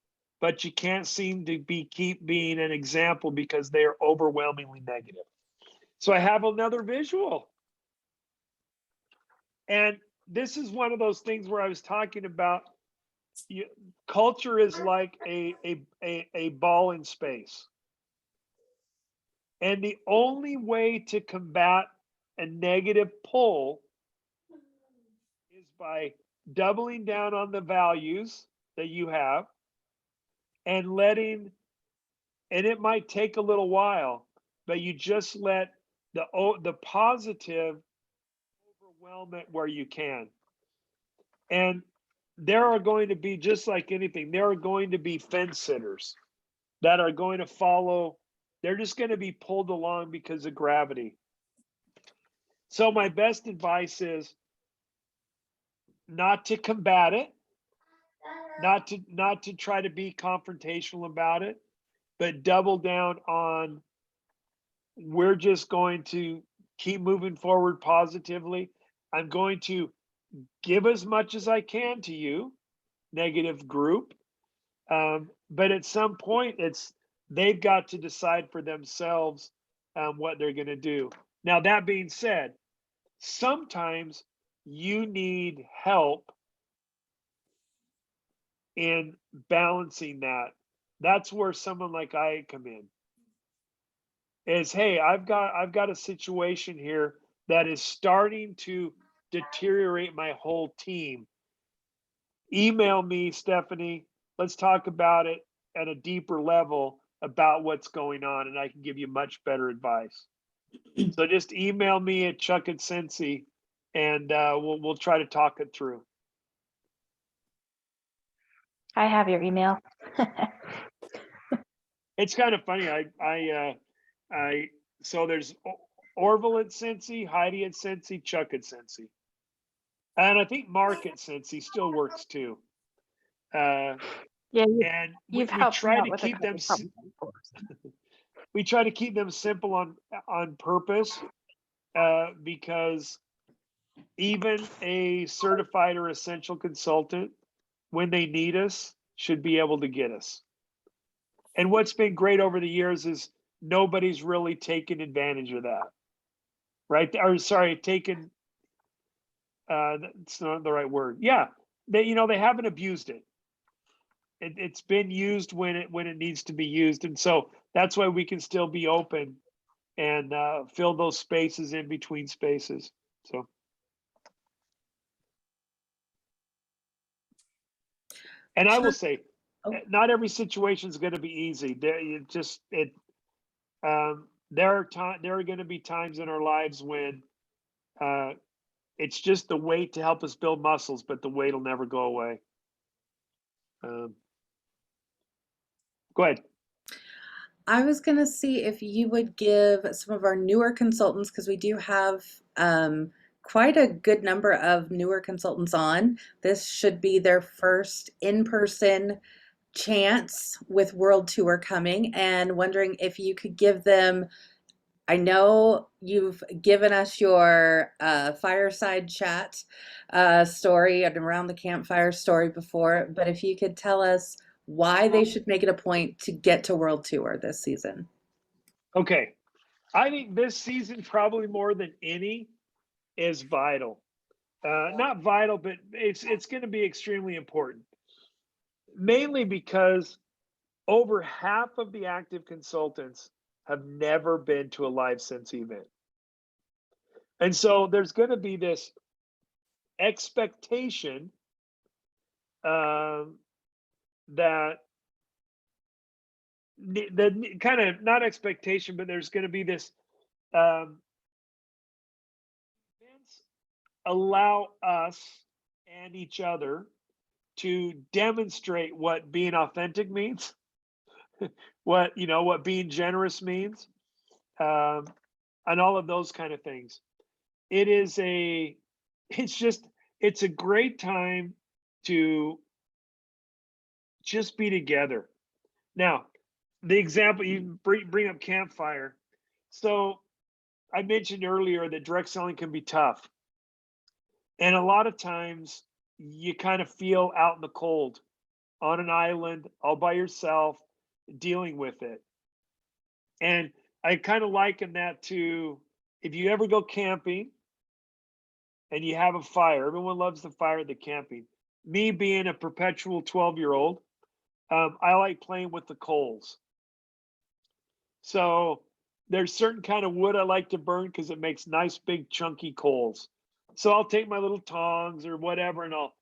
but you can't seem to keep being an example because they are overwhelmingly negative? So I have another visual. And this is one of those things where I was talking about, culture is like a ball in space. And the only way to combat a negative pull is by doubling down on the values that you have, and and it might take a little while, but you just let the positive overwhelm it where you can. And there are going to be, just like anything, there are going to be fence sitters that are going to follow. They're just going to be pulled along because of gravity. So my best advice is not to combat it, not to try to be confrontational about it, but double down on, we're just going to keep moving forward positively. I'm going to give as much as I can to you, negative group. But at some point, they've got to decide for themselves what they're going to do. Now, that being said, sometimes you need help in balancing that. That's where someone like I come in. Is, hey, I've got a situation here that is starting to deteriorate my whole team. Email me, Stephanie. Let's talk about it at a deeper level about what's going on, and I can give you much better advice. So just email me at Chuck at Scentsy, and we'll try to talk it through. I have your email. It's kind of funny. So there's Orville at Scentsy, Heidi at Scentsy, Chuck at Scentsy, and I think Mark at Scentsy still works too. Yeah, And we you've helped me try out to with a keep them. couple problems before. We try to keep them simple on purpose, because even a certified or essential consultant, when they need us, should be able to get us. And what's been great over the years is nobody's really taken advantage of that, right? Or sorry, taken. That's not the right word. Yeah, they haven't abused it. It's been used when it needs to be used, and so that's why we can still be open and fill those spaces in between spaces. So, and I will say, Oh. not every situation is going to be easy. There are going to be times in our lives when it's just the weight to help us build muscles, but the weight will never go away. Go ahead. I was going to see if you would give some of our newer consultants, because we do have quite a good number of newer consultants on. This should be their first in-person chance with World Tour coming, and wondering if you could give them, I know you've given us your fireside chat story and around the campfire story before, but if you could tell us why they should make it a point to get to World Tour this season. Okay. I think this season, probably more than any, is vital. Not vital, but it's going to be extremely important. Mainly because over half of the active consultants have never been to a live Scentsy event. And so there's going to be this expectation that kind of, not expectation, but there's going to be this events allow us and each other to demonstrate what being authentic means, what being generous means, and all of those kind of things. It's a great time to just be together. Now, the example you bring up, campfire. So I mentioned earlier that direct selling can be tough. And a lot of times you kind of feel out in the cold on an island all by yourself dealing with it. And I kind of liken that to, if you ever go camping and you have a fire, everyone loves the fire at the camping. Me being a perpetual 12-year-old, I like playing with the coals. So there's certain kind of wood I like to burn because it makes nice big chunky coals. So I'll take my little tongs or whatever and I'll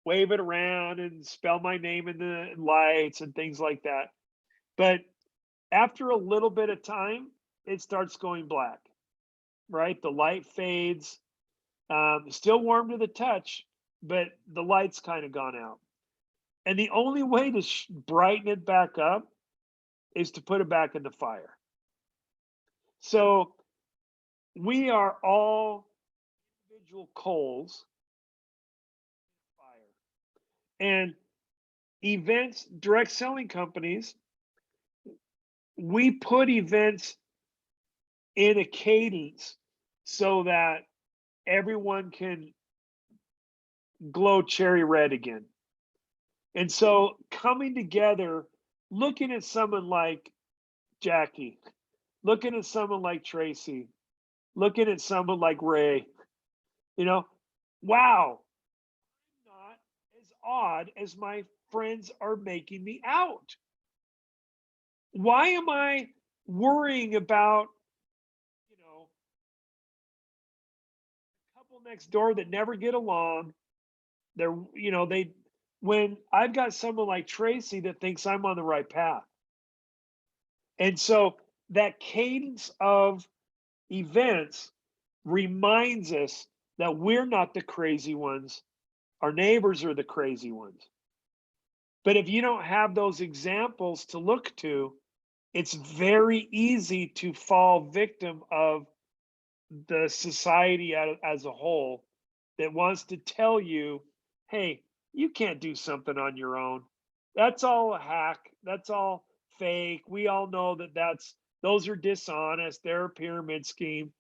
wave it around and spell my name in the lights and things like that. But after a little bit of time, it starts going black, right? The light fades, still warm to the touch, but the light's kind of gone out. And the only way to brighten it back up is to put it back in the fire. So we are all individual coals in fire. And events, direct selling companies, we put events in a cadence so that everyone can glow cherry red again. And so coming together, looking at someone like Jackie, looking at someone like Tracy, looking at someone like Ray, you know, wow, I'm not as odd as my friends are making me out. Why am I worrying about, you know, a couple next door that never get along? They're, you know, when I've got someone like Tracy that thinks I'm on the right path. And so that cadence of events reminds us that we're not the crazy ones. Our neighbors are the crazy ones. But if you don't have those examples to look to, it's very easy to fall victim of the society as a whole that wants to tell you, hey, you can't do something on your own. That's all a hack. That's all fake. We all know that those are dishonest. They're a pyramid scheme.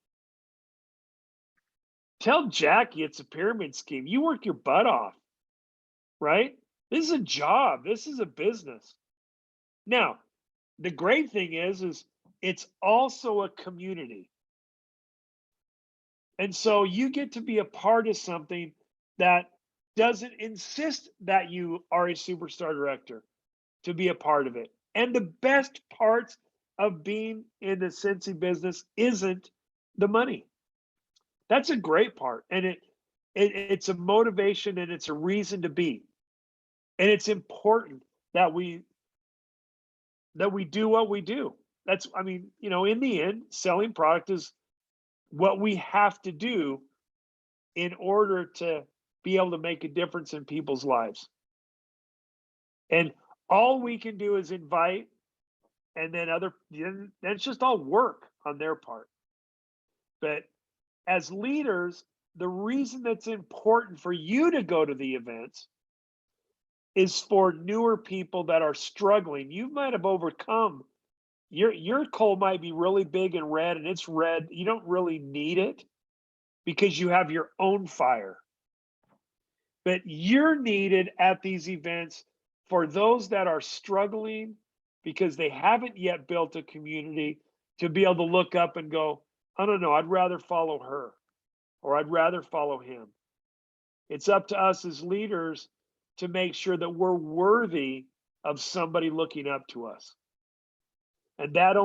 Tell Jackie it's a pyramid scheme. You work your butt off, right? This is a job. This is a business. Now, the great thing is it's also a community. And so you get to be a part of something that doesn't insist that you are a superstar director to be a part of it. And the best parts of being in the Scentsy business isn't the money. That's a great part. And it's a motivation and it's a reason to be. And it's important that we do what we do. That's, I mean, you know, in the end, selling product is what we have to do in order to be able to make a difference in people's lives. And all we can do is invite, and then it's just all work on their part. But as leaders, the reason that's important for you to go to the events is for newer people that are struggling. You might have overcome your coal might be really big and red, and it's red. You don't really need it because you have your own fire. But you're needed at these events for those that are struggling because they haven't yet built a community to be able to look up and go, I don't know, I'd rather follow her or I'd rather follow him. It's up to us as leaders to make sure that we're worthy of somebody looking up to us. And that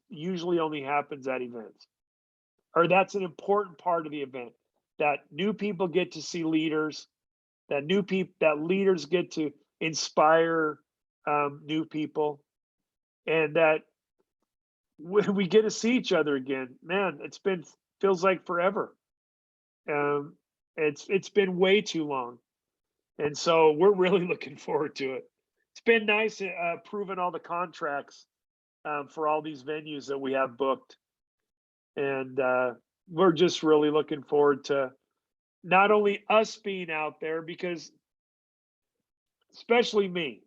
usually only happens at events. Or that's an important part of the event, that new people get to see leaders, that leaders get to inspire new people, and that when we get to see each other again, man, feels like forever. It's been way too long. And so we're really looking forward to it. It's been nice proving all the contracts for all these venues that we have booked. And we're just really looking forward to not only us being out there, because especially me,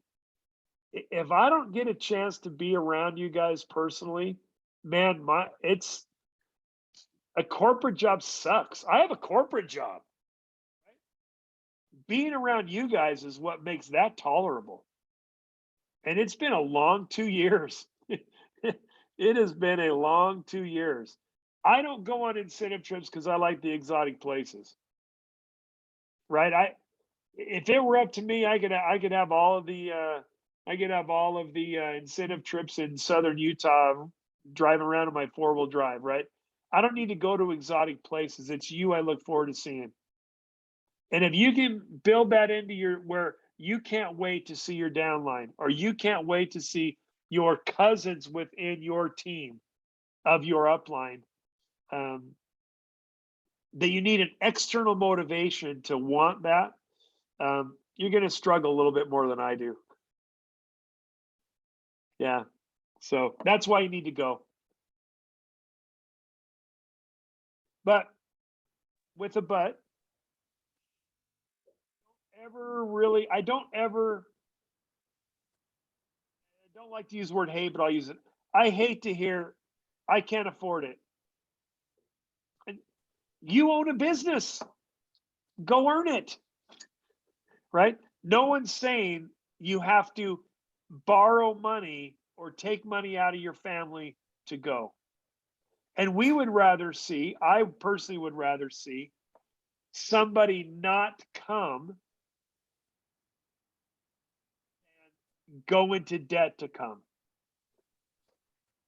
if I don't get a chance to be around you guys personally, man, it's a corporate job sucks. I have a corporate job. Being around you guys is what makes that tolerable. And it's been a long 2 years. It has been a long 2 years. I don't go on incentive trips because I like the exotic places. Right? If it were up to me, I could have all of the incentive trips in southern Utah, driving around in my 4-wheel drive. Right? I don't need to go to exotic places. It's you I look forward to seeing. And if you can build that into where you can't wait to see your downline, or you can't wait to see your cousins within your team of your upline, that you need an external motivation to want that, you're going to struggle a little bit more than I do. Yeah. So that's why you need to go. But with a but, I don't like to use the word hate, but I'll use it. I hate to hear, I can't afford it. And you own a business. Go earn it. Right? No one's saying you have to borrow money or take money out of your family to go. And we would rather see, I personally would rather see somebody not come, go into debt to come.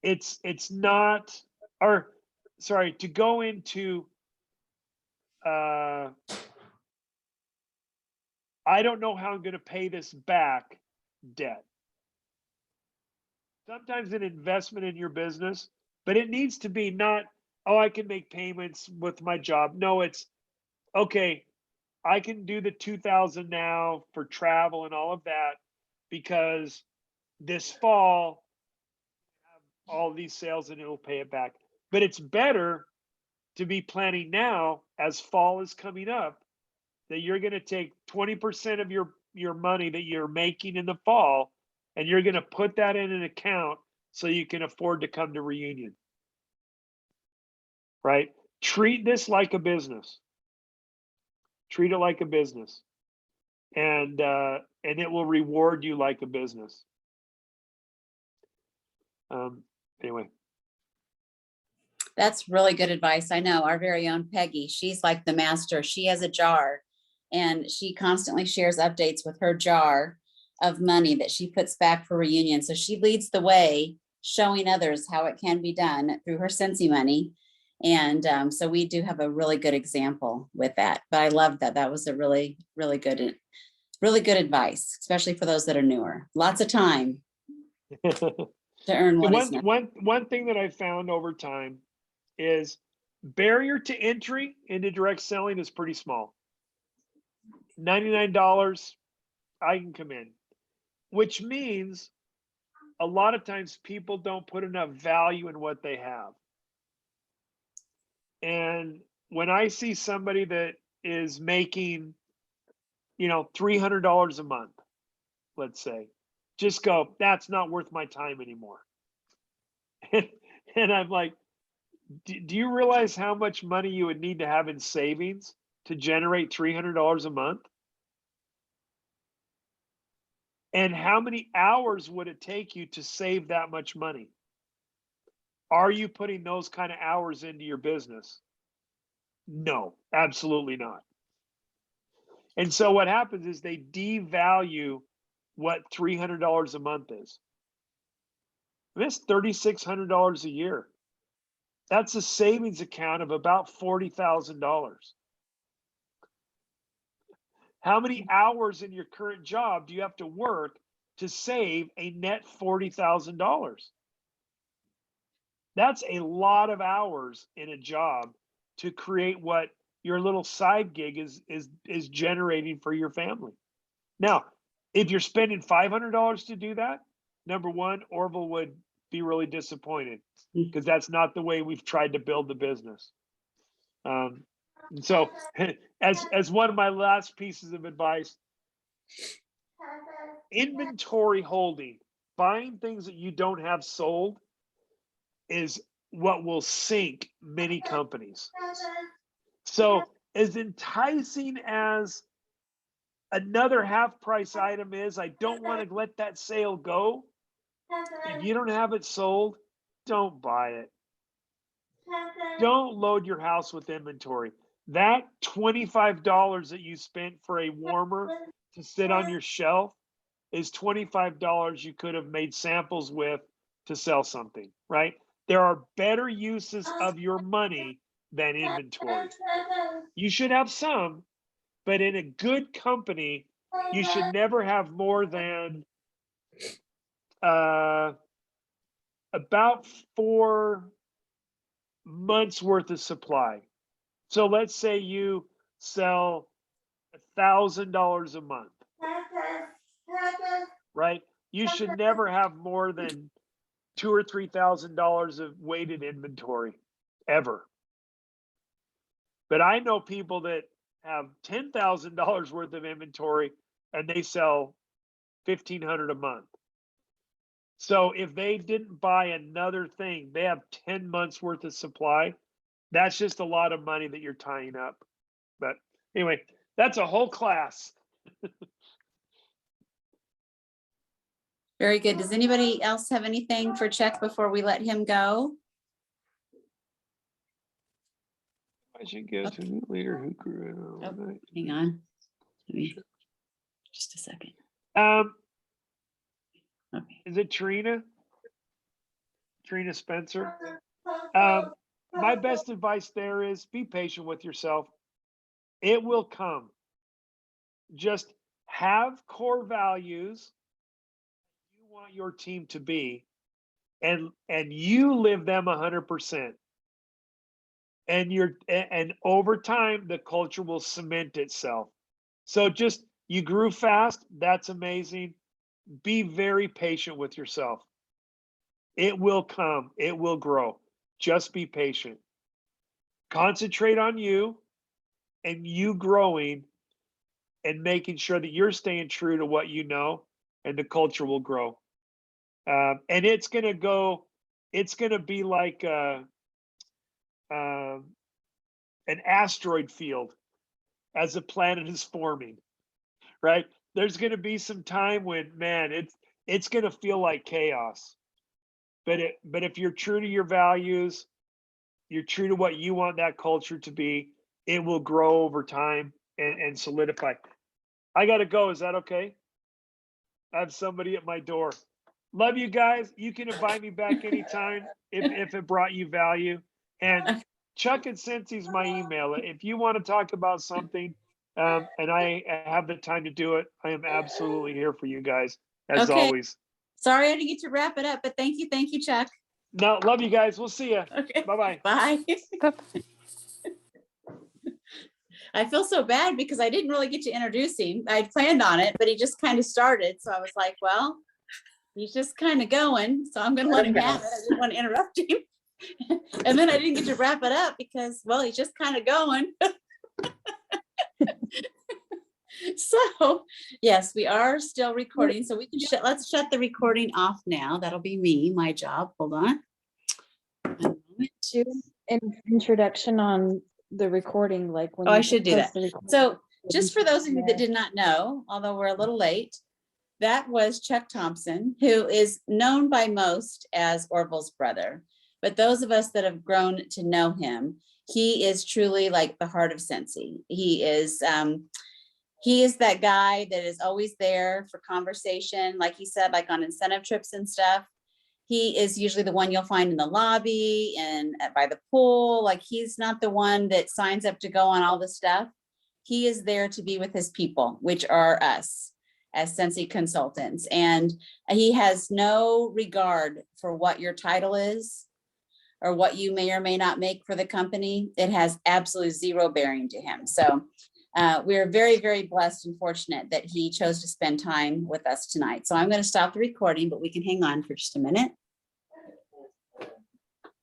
It's not, or sorry, to go into, I don't know how I'm going to pay this back debt. Sometimes an investment in your business, but it needs to be not, oh, I can make payments with my job. No, it's okay. I can do the 2,000 now for travel and all of that because this fall all these sales and it'll pay it back. But it's better to be planning now as fall is coming up that you're going to take 20% of your money that you're making in the fall and you're going to put that in an account so you can afford to come to reunion. Right? Treat this like a business. Treat it like a business. And it will reward you like a business. Anyway. That's really good advice. I know our very own Peggy, she's like the master. She has a jar and she constantly shares updates with her jar of money that she puts back for reunion. So she leads the way, showing others how it can be done through her Scentsy money. And so we do have a really good example with that. But I love that. That was a really, really good advice, especially for those that are newer. Lots of time to earn what is necessary. One thing that I found over time is barrier to entry into direct selling is pretty small. $99, I can come in, which means a lot of times people don't put enough value in what they have. And when I see somebody that is making, $300 a month, let's say, just go, that's not worth my time anymore. And I'm like, do you realize how much money you would need to have in savings to generate $300 a month? And how many hours would it take you to save that much money? Are you putting those kind of hours into your business? No, absolutely not. And so what happens is they devalue what $300 a month is. That's $3,600 a year. That's a savings account of about $40,000. How many hours in your current job do you have to work to save a net $40,000? That's a lot of hours in a job to create what your little side gig is generating for your family. Now, if you're spending $500 to do that, number one, Orville would be really disappointed because that's not the way we've tried to build the business. And so as one of my last pieces of advice, inventory holding, buying things that you don't have sold is what will sink many companies. So as enticing as another half price item is, I don't want to let that sale go. If you don't have it sold, don't buy it. Don't load your house with inventory. That $25 that you spent for a warmer to sit on your shelf is $25 you could have made samples with to sell something, right? There are better uses of your money than inventory. You should have some, but in a good company, you should never have more than about 4 months worth of supply. So let's say you sell $1,000 a month, right? You should never have more than $2,000 or $3,000 of weighted inventory ever. But I know people that have $10,000 worth of inventory and they sell $1,500 a month. So if they didn't buy another thing, they have 10 months worth of supply. That's just a lot of money that you're tying up. But anyway, that's a whole class. Very good. Does anybody else have anything for Chuck before we let him go? I should give to a new leader who grew. Oh, hang on. Let me- Just a second. Okay. Is it Trina? Trina Spencer? My best advice there is be patient with yourself. It will come. Just have core values you want your team to be, and you live them 100%. And over time, the culture will cement itself. So just you grew fast. That's amazing. Be very patient with yourself. It will come. It will grow. Just be patient. Concentrate on you and you growing and making sure that you're staying true to what you know, and the culture will grow. And it's going to go, it's going to be like an asteroid field as the planet is forming, right? There's going to be some time when, man, it's going to feel like chaos. But if you're true to your values, you're true to what you want that culture to be, it will grow over time and solidify. I got to go. Is that okay? I have somebody at my door. Love you guys. You can invite me back anytime if it brought you value. And Chuck and Scentsy my email. If you want to talk about something and I have the time to do it, I am absolutely here for you guys, as Okay. always. Sorry I didn't get to wrap it up, but thank you, Chuck. No, love you guys. We'll see you. Okay. Bye-bye. Bye. I feel so bad because I didn't really get to introduce him. I'd planned on it, but he just kind of started. So I was like, well, he's just kind of going. So I'm going to let him have it. I didn't want to interrupt him. And then I didn't get to wrap it up because, well, he's just kind of going. So yes, we are still recording. So we can let's shut the recording off now. That'll be me, my job. Hold on. Do an introduction on the recording, like when Oh, I you should do post that. the recording. So just for those of you that did not know, although we're a little late, that was Chuck Thompson, who is known by most as Orville's brother. But those of us that have grown to know him, he is truly like the heart of Scentsy. He is that guy that is always there for conversation. Like he said, like on incentive trips and stuff. He is usually the one you'll find in the lobby and by the pool. Like he's not the one that signs up to go on all the stuff. He is there to be with his people, which are us as Scentsy consultants. And he has no regard for what your title is or what you may or may not make for the company. It has absolutely zero bearing to him. So we're very, very blessed and fortunate that he chose to spend time with us tonight. So I'm going to stop the recording, but we can hang on for just a minute.